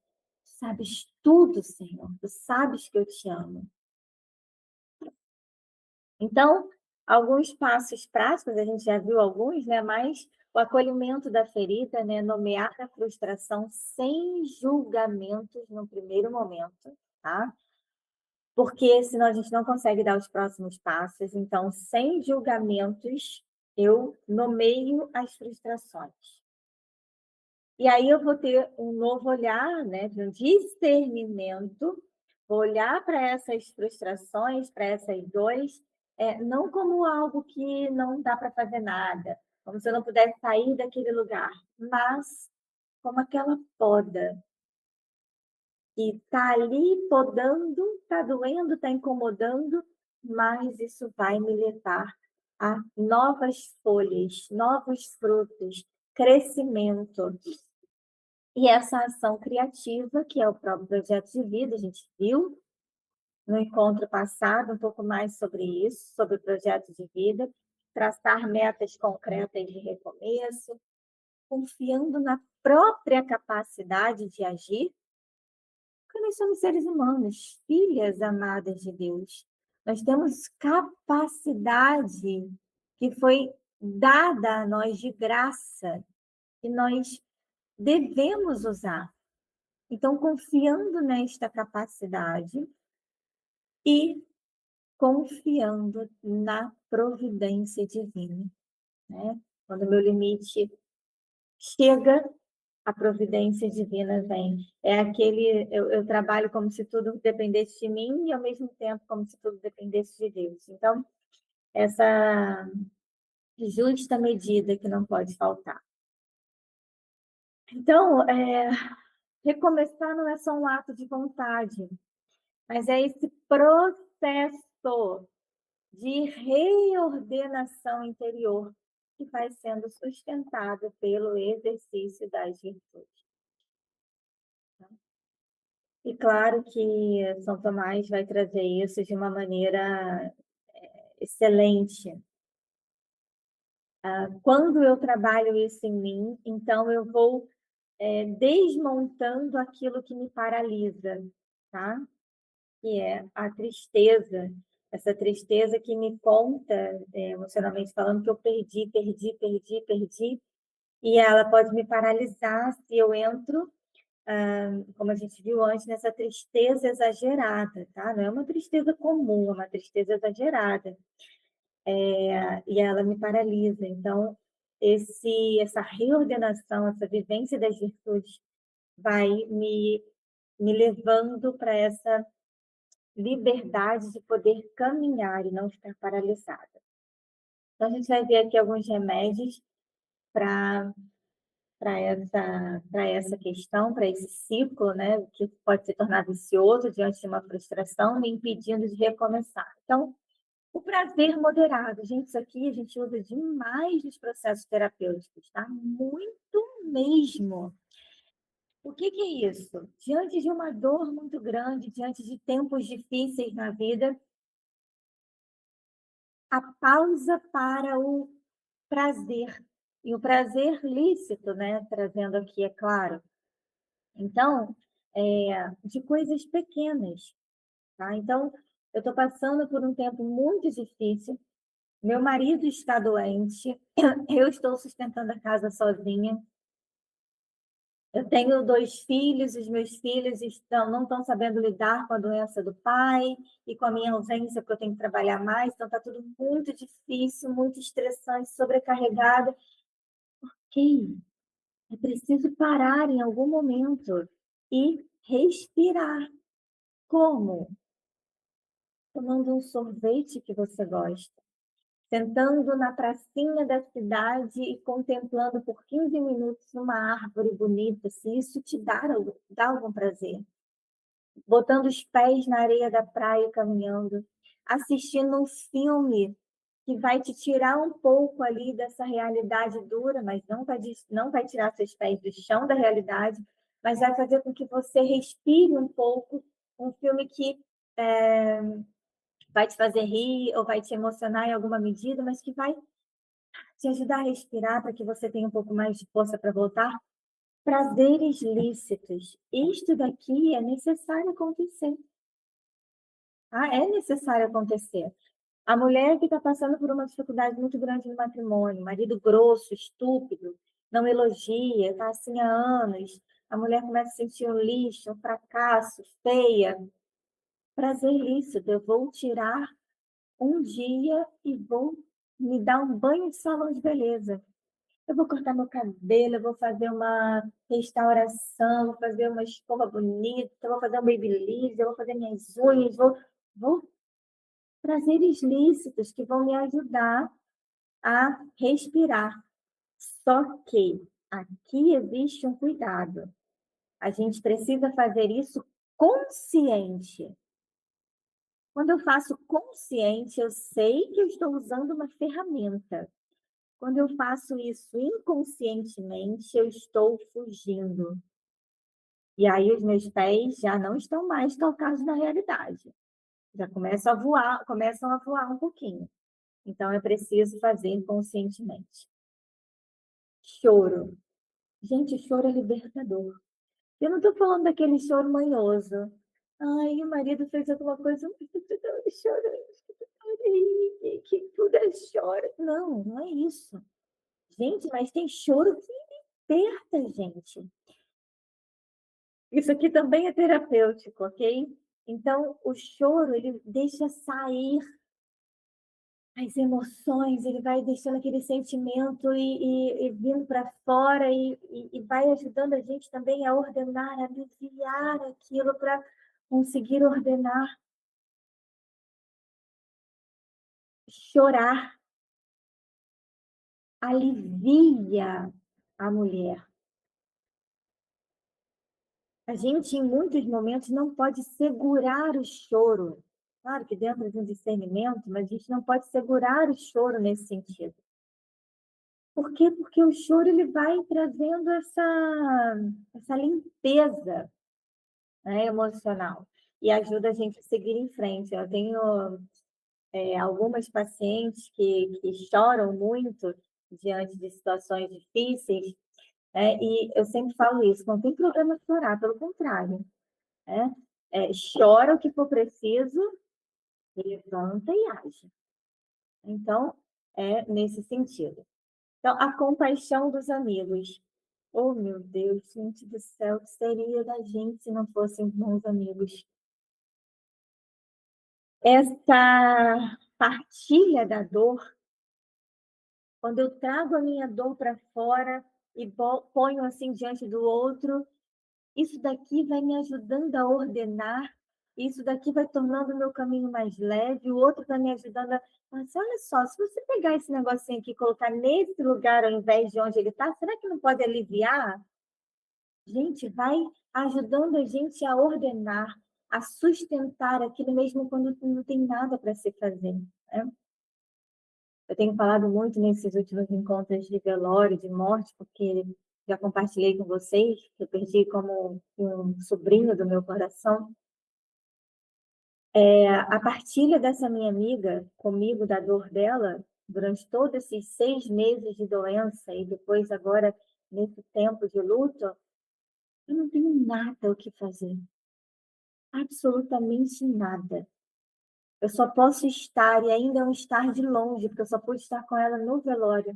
Tu sabes tudo, Senhor. Tu sabes que eu te amo. Então, alguns passos práticos, a gente já viu alguns, né? Mas o acolhimento da ferida, né? Nomear a frustração sem julgamentos no primeiro momento, tá? Porque senão a gente não consegue dar os próximos passos. Então, sem julgamentos, eu nomeio as frustrações. E aí eu vou ter um novo olhar, né, de um discernimento, vou olhar para essas frustrações, para essas dores, não como algo que não dá para fazer nada, como se eu não pudesse sair daquele lugar, mas como aquela poda que está ali podando, está doendo, está incomodando, mas isso vai me levar a novas folhas, novos frutos, crescimento. E essa ação criativa, que é o próprio projeto de vida, a gente viu no encontro passado um pouco mais sobre isso, sobre o projeto de vida, traçar metas concretas de recomeço, confiando na própria capacidade de agir, porque nós somos seres humanos, filhas amadas de Deus. Nós temos capacidade que foi dada a nós de graça, e nós devemos usar. Então, confiando nesta capacidade e confiando na providência divina, né? Quando o meu limite chega, a providência divina vem. É aquele, eu trabalho como se tudo dependesse de mim e, ao mesmo tempo, como se tudo dependesse de Deus. Então, essa justa medida que não pode faltar. Então, recomeçar não é só um ato de vontade, mas é esse processo de reordenação interior que vai sendo sustentado pelo exercício das virtudes. E claro que São Tomás vai trazer isso de uma maneira excelente. Quando eu trabalho isso em mim, então eu vou desmontando aquilo que me paralisa, tá? Que é a tristeza, essa tristeza que me conta, emocionalmente falando, que eu perdi, perdi, perdi, perdi, e ela pode me paralisar se eu entro, como a gente viu antes, nessa tristeza exagerada, tá? Não é uma tristeza comum, é uma tristeza exagerada, e ela me paralisa. Então, essa reordenação, essa vivência das virtudes vai me levando para essa liberdade de poder caminhar e não ficar paralisada. Então, a gente vai ver aqui alguns remédios para essa questão, para esse ciclo, né, que pode se tornar vicioso diante de uma frustração, me impedindo de recomeçar. Então, o prazer moderado, gente, isso aqui a gente usa demais nos processos terapêuticos, tá? Muito mesmo. O que é isso? Diante de uma dor muito grande, diante de tempos difíceis na vida, a pausa para o prazer, e o prazer lícito, né? Trazendo aqui, é claro. Então, de coisas pequenas, tá? Então, eu estou passando por um tempo muito difícil, meu marido está doente, eu estou sustentando a casa sozinha, eu tenho 2 filhos, os meus filhos não estão sabendo lidar com a doença do pai e com a minha ausência, porque eu tenho que trabalhar mais, então está tudo muito difícil, muito estressante, sobrecarregada. Ok, é preciso parar em algum momento e respirar. Como? Tomando um sorvete que você gosta, sentando na pracinha da cidade e contemplando por 15 minutos uma árvore bonita, se isso te dá algum prazer. Botando os pés na areia da praia, caminhando, assistindo um filme que vai te tirar um pouco ali dessa realidade dura, mas não vai tirar seus pés do chão da realidade, mas vai fazer com que você respire um pouco, um filme que vai te fazer rir ou vai te emocionar em alguma medida, mas que vai te ajudar a respirar para que você tenha um pouco mais de força para voltar. Prazeres lícitos. Isto daqui é necessário acontecer. Ah, é necessário acontecer. A mulher que está passando por uma dificuldade muito grande no matrimônio, marido grosso, estúpido, não elogia, está assim há anos, a mulher começa a sentir um lixo, um fracasso, feia. Prazer lícito, eu vou tirar um dia e vou me dar um banho de salão de beleza. Eu vou cortar meu cabelo, eu vou fazer uma restauração, vou fazer uma escova bonita, eu vou fazer um babyliss, eu vou fazer minhas unhas, vou prazeres lícitos que vão me ajudar a respirar. Só que aqui existe um cuidado. A gente precisa fazer isso consciente. Quando eu faço consciente, eu sei que eu estou usando uma ferramenta. Quando eu faço isso inconscientemente, eu estou fugindo. E aí os meus pés já não estão mais calcados na realidade. Já começam a voar um pouquinho. Então é preciso fazer inconscientemente. Choro. Gente, choro é libertador. Eu não estou falando daquele choro manhoso. Ai, o marido fez alguma coisa, eu chorei, que tudo é choro. Não, não é isso. Gente, mas tem choro que liberta, gente. Isso aqui também é terapêutico, ok? Então, o choro, ele deixa sair as emoções, ele vai deixando aquele sentimento e vindo para fora e vai ajudando a gente também a ordenar, a aliviar aquilo para conseguir ordenar. Chorar alivia a mulher. A gente, em muitos momentos, não pode segurar o choro. Claro que dentro de um discernimento, mas a gente não pode segurar o choro nesse sentido. Por quê? Porque o choro ele vai trazendo essa limpeza, né, emocional e ajuda a gente a seguir em frente. Eu tenho algumas pacientes que choram muito diante de situações difíceis, e eu sempre falo isso, não tem problema chorar, pelo contrário, né? Chora o que for preciso, levanta e age. Então, é nesse sentido. Então, a compaixão dos amigos. Oh, meu Deus, gente do céu, o que seria da gente se não fossem bons amigos? Essa partilha da dor, quando eu trago a minha dor para fora e ponho assim diante do outro, isso daqui vai me ajudando a ordenar, isso daqui vai tornando o meu caminho mais leve, o outro vai me ajudando a. Mas olha só, se você pegar esse negocinho aqui e colocar nesse lugar ao invés de onde ele está, será que não pode aliviar? Gente, vai ajudando a gente a ordenar, a sustentar aquilo mesmo quando não tem nada para se fazer, né? Eu tenho falado muito nesses últimos encontros de velório, de morte, porque já compartilhei com vocês que eu perdi como um sobrinho do meu coração. A partilha dessa minha amiga comigo, da dor dela, durante todos esses 6 meses de doença e depois agora nesse tempo de luto, eu não tenho nada o que fazer. Absolutamente nada. Eu só posso estar, e ainda é um estar de longe, porque eu só pude estar com ela no velório.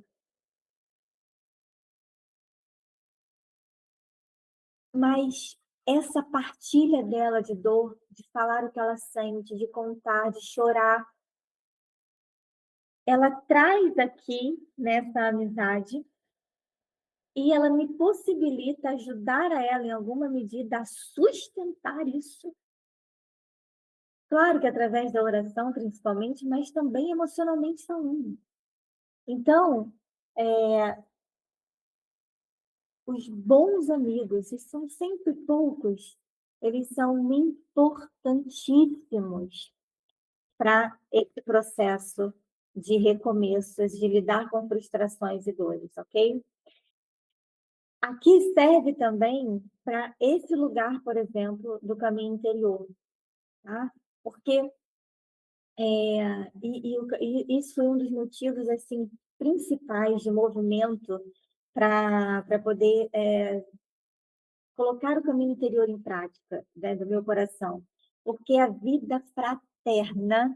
Mas essa partilha dela de dor, de falar o que ela sente, de contar, de chorar, ela traz aqui nessa amizade e ela me possibilita ajudar a ela, em alguma medida, a sustentar isso. Claro que através da oração, principalmente, mas também emocionalmente falando. Então, os bons amigos, e são sempre poucos, eles são importantíssimos para esse processo de recomeços, de lidar com frustrações e dores, ok? Aqui serve também para esse lugar, por exemplo, do caminho interior, tá? Porque Isso foi um dos motivos, assim, principais de movimento para poder, colocar o caminho interior em prática, né, do meu coração. Porque a vida fraterna,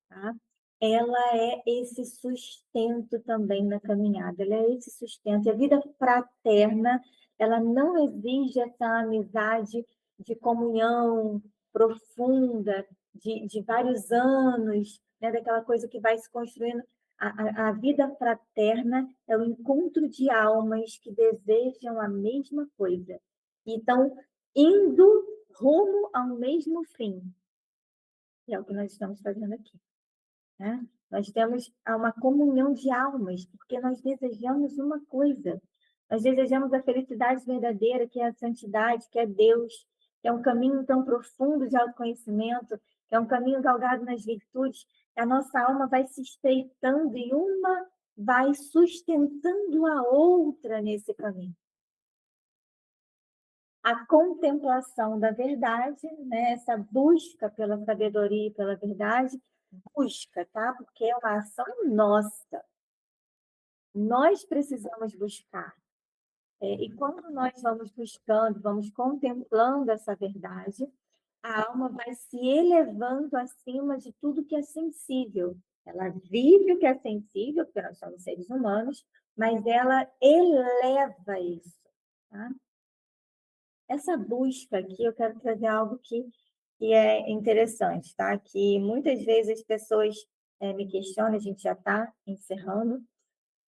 tá, ela é esse sustento também na caminhada, ela é esse sustento. E a vida fraterna, ela não exige essa amizade de comunhão profunda, de vários anos, né, daquela coisa que vai se construindo. A vida fraterna é o encontro de almas que desejam a mesma coisa e estão indo rumo ao mesmo fim, que é o que nós estamos fazendo aqui, né? Nós temos uma comunhão de almas, porque nós desejamos uma coisa. Nós desejamos a felicidade verdadeira, que é a santidade, que é Deus, que é um caminho tão profundo de autoconhecimento, que é um caminho galgado nas virtudes. A nossa alma vai se estreitando e uma vai sustentando a outra nesse caminho. A contemplação da verdade, né, essa busca pela sabedoria e pela verdade, busca, tá? Porque é uma ação nossa. Nós precisamos buscar. E quando nós vamos buscando, vamos contemplando essa verdade, a alma vai se elevando acima de tudo que é sensível. Ela vive o que é sensível, porque nós somos seres humanos, mas ela eleva isso, tá? Essa busca aqui, eu quero trazer algo que é interessante, tá? Que muitas vezes as pessoas me questionam, a gente já está encerrando,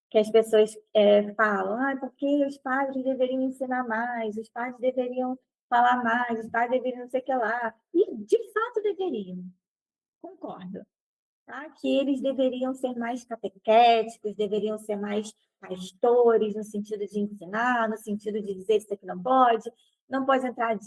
que as pessoas falam, porque os padres deveriam ensinar mais, os padres deveriam falar mais, os padres deveriam não sei o que lá. E, de fato, deveriam, concordo, tá? Que eles deveriam ser mais catequéticos, deveriam ser mais pastores, no sentido de ensinar, no sentido de dizer isso aqui não pode entrar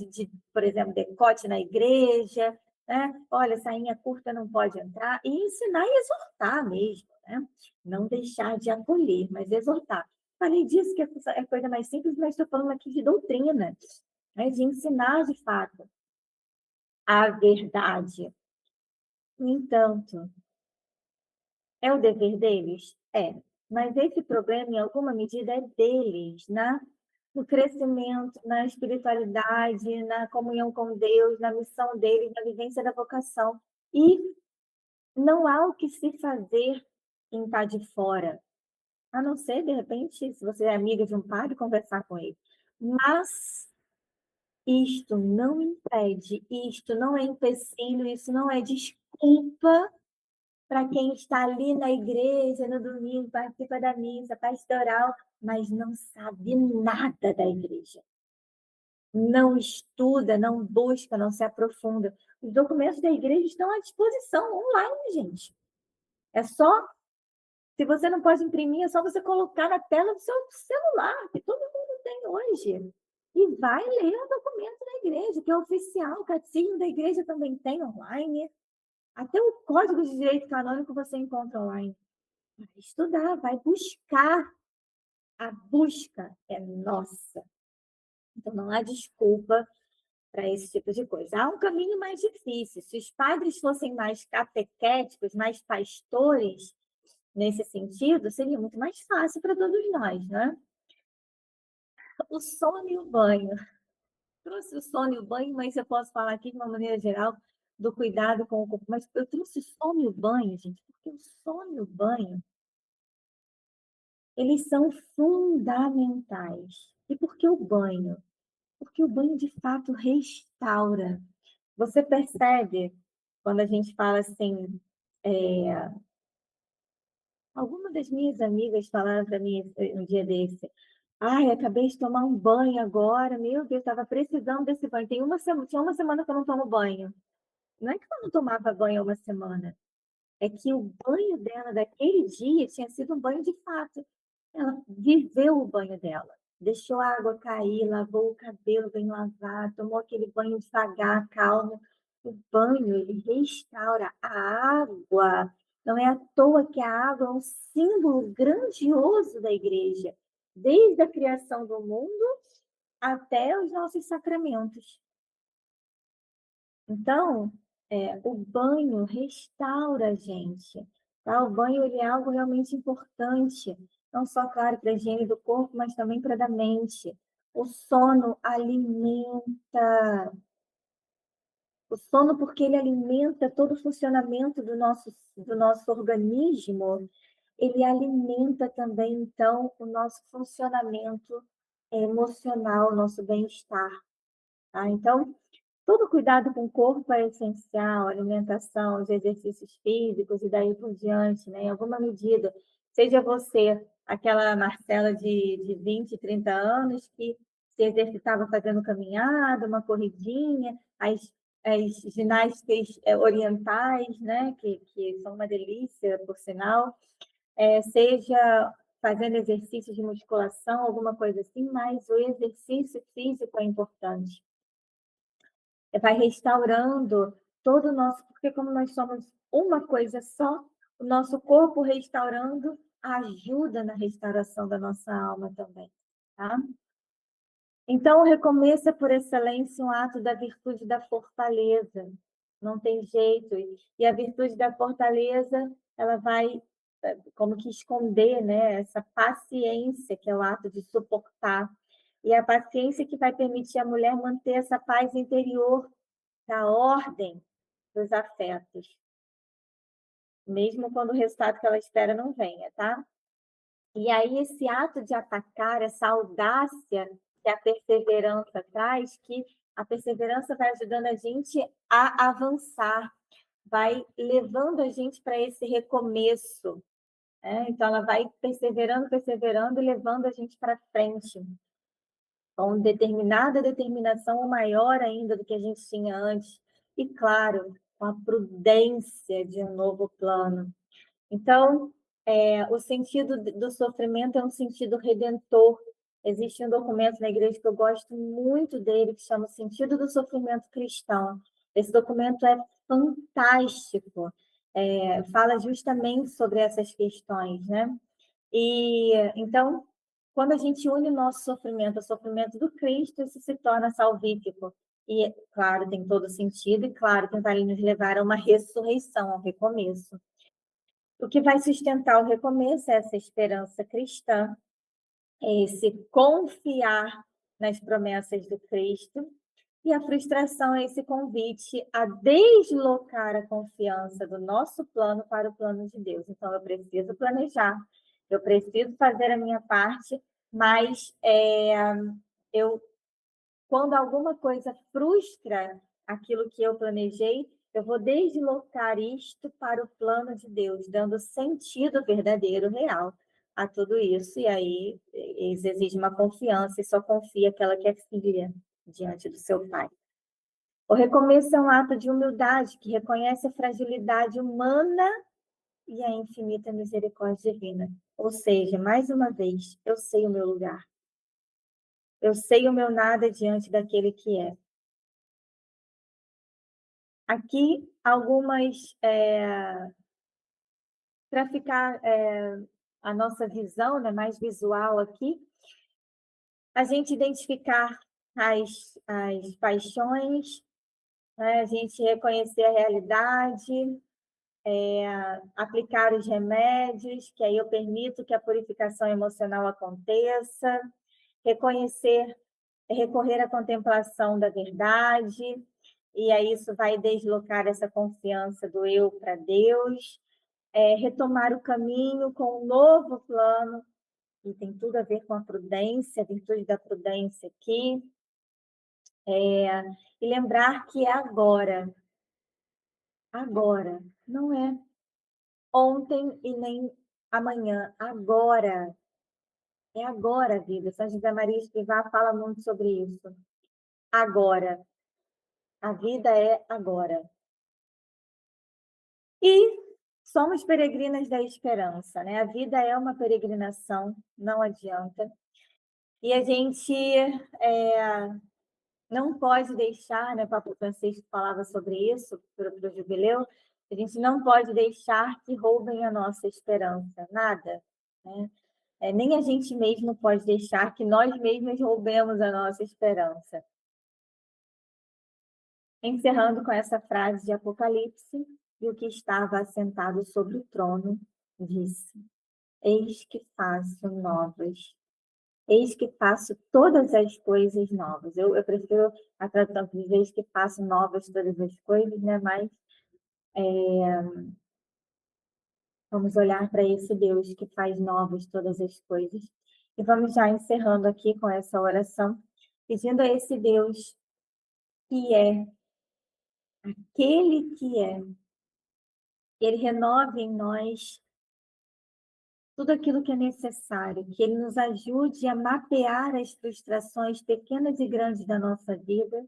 por exemplo, decote na igreja, né? Olha, sainha curta não pode entrar, e ensinar e exortar mesmo, né? Não deixar de acolher, mas exortar. Falei disso, que é a coisa mais simples, mas estou falando aqui de doutrina, né? De ensinar de fato a verdade. No entanto, é o dever deles? É. Mas esse problema, em alguma medida, é deles, né? No crescimento, na espiritualidade, na comunhão com Deus, na missão deles, na vivência da vocação. E não há o que se fazer em estar de fora, a não ser, de repente, se você é amiga de um padre, conversar com ele. Mas isto não impede, isto não é empecilho, isso não é desculpa para quem está ali na igreja no domingo, participa da missa pastoral, mas não sabe nada da igreja. Não estuda, não busca, não se aprofunda. Os documentos da igreja estão à disposição online, gente. É só, se você não pode imprimir, é só você colocar na tela do seu celular, que todo mundo tem hoje. E vai ler o documento da igreja, que é oficial, o catecismo da igreja também tem online. Até o Código de Direito Canônico você encontra online. Vai estudar, vai buscar. A busca é nossa. Então, não há desculpa para esse tipo de coisa. Há um caminho mais difícil. Se os padres fossem mais catequéticos, mais pastores, nesse sentido, seria muito mais fácil para todos nós, né? O sono e o banho. Trouxe o sono e o banho, mas eu posso falar aqui de uma maneira geral do cuidado com o corpo. Mas eu trouxe o sono e o banho, gente, porque o sono e o banho eles são fundamentais. E por que o banho? Porque o banho, de fato, restaura. Você percebe, quando a gente fala assim, alguma das minhas amigas falaram para mim um dia desse, ai, acabei de tomar um banho agora, meu Deus, estava precisando desse banho. Tinha uma semana que eu não tomo banho. Não é que eu não tomava banho há uma semana, é que o banho dela daquele dia tinha sido um banho de fato. Ela viveu o banho dela, deixou a água cair, lavou o cabelo bem lavado, tomou aquele banho devagar, calmo. O banho, ele restaura a água. Não é à toa que a água é um símbolo grandioso da igreja, desde a criação do mundo até os nossos sacramentos. Então, O banho restaura a gente, tá? O banho ele é algo realmente importante, não só, claro, para a higiene do corpo, mas também para da mente. O sono alimenta, o sono porque ele alimenta todo o funcionamento do nosso organismo, ele alimenta também, então, o nosso funcionamento emocional, nosso bem-estar, tá? Então, todo cuidado com o corpo é essencial, alimentação, os exercícios físicos e daí por diante, né, em alguma medida. Seja você aquela Marcela de 20, 30 anos que se exercitava fazendo caminhada, uma corridinha, as ginásticas, orientais, né, que são uma delícia, por sinal, seja fazendo exercícios de musculação, alguma coisa assim, mas o exercício físico é importante. Vai restaurando todo o nosso, porque como nós somos uma coisa só, o nosso corpo restaurando ajuda na restauração da nossa alma também, tá? Então, o recomeço é por excelência um ato da virtude da fortaleza, não tem jeito. E a virtude da fortaleza, ela vai como que esconder, né, essa paciência, que é o ato de suportar. E a paciência que vai permitir à mulher manter essa paz interior da ordem dos afetos, mesmo quando o resultado que ela espera não venha, tá? E aí esse ato de atacar, essa audácia que a perseverança traz, que a perseverança vai ajudando a gente a avançar, vai levando a gente para esse recomeço, né? Então ela vai perseverando, perseverando e levando a gente para frente, com determinada determinação ou maior ainda do que a gente tinha antes. E claro, com a prudência de um novo plano. Então, o sentido do sofrimento é um sentido redentor. Existe um documento na igreja que eu gosto muito dele, que chama Sentido do Sofrimento Cristão. Esse documento é fantástico, fala justamente sobre essas questões, né? E então, quando a gente une o nosso sofrimento ao sofrimento do Cristo, isso se torna salvífico. E, claro, tem todo sentido, e claro que vai nos levar a uma ressurreição, ao recomeço. O que vai sustentar o recomeço é essa esperança cristã, é esse confiar nas promessas do Cristo, e a frustração é esse convite a deslocar a confiança do nosso plano para o plano de Deus. Então, eu preciso planejar, eu preciso fazer a minha parte, mas eu quando alguma coisa frustra aquilo que eu planejei, eu vou deslocar isto para o plano de Deus, dando sentido verdadeiro, real a tudo isso. E aí eles exigem uma confiança, e só confia aquela que é filha diante do seu pai. O recomeço é um ato de humildade que reconhece a fragilidade humana e a infinita misericórdia divina. Ou seja, mais uma vez, eu sei o meu lugar. Eu sei o meu nada diante daquele que é. Aqui, algumas, para ficar a nossa visão, né, mais visual aqui, a gente identificar as paixões, né, a gente reconhecer a realidade, aplicar os remédios, que aí eu permito que a purificação emocional aconteça, reconhecer, recorrer à contemplação da verdade, e aí isso vai deslocar essa confiança do eu para Deus, retomar o caminho com um novo plano, e tem tudo a ver com a prudência, a virtude da prudência aqui, e lembrar que é agora, não é ontem e nem amanhã, agora, é agora a vida. São José Maria Escrivá fala muito sobre isso. Agora, a vida é agora. E somos peregrinas da esperança, né? A vida é uma peregrinação, não adianta. E a gente não pode deixar, né? O Papa Francisco falava sobre isso para o jubileu, a gente não pode deixar que roubem a nossa esperança, nada, né? Nem a gente mesmo pode deixar que nós mesmos roubemos a nossa esperança. Encerrando com essa frase de Apocalipse, e o que estava assentado sobre o trono disse: Eis que faço novas. Eis que faço todas as coisas novas. Eu prefiro a tradução que diz eis que faço novas todas as coisas, né? Mas vamos olhar para esse Deus que faz novas todas as coisas. E vamos já encerrando aqui com essa oração, pedindo a esse Deus que é aquele que é, que Ele renove em nós tudo aquilo que é necessário, que Ele nos ajude a mapear as frustrações pequenas e grandes da nossa vida,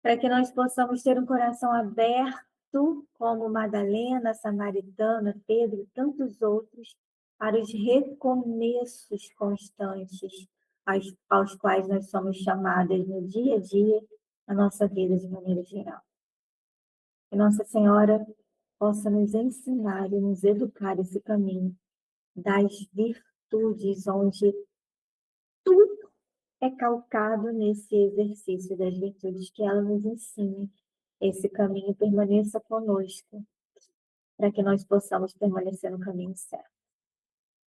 para que nós possamos ter um coração aberto, como Madalena, Samaritana, Pedro e tantos outros, para os recomeços constantes aos quais nós somos chamadas no dia a dia, na nossa vida de maneira geral. Que Nossa Senhora possa nos ensinar e nos educar esse caminho das virtudes, onde tudo é calcado nesse exercício das virtudes, que ela nos ensine esse caminho permaneça conosco, para que nós possamos permanecer no caminho certo.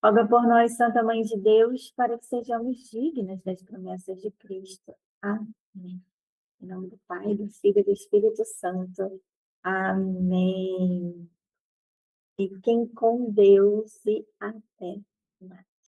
Roga por nós, Santa Mãe de Deus, para que sejamos dignas das promessas de Cristo. Amém. Em nome do Pai, do Filho e do Espírito Santo. Amém. Fiquem com Deus e até mais.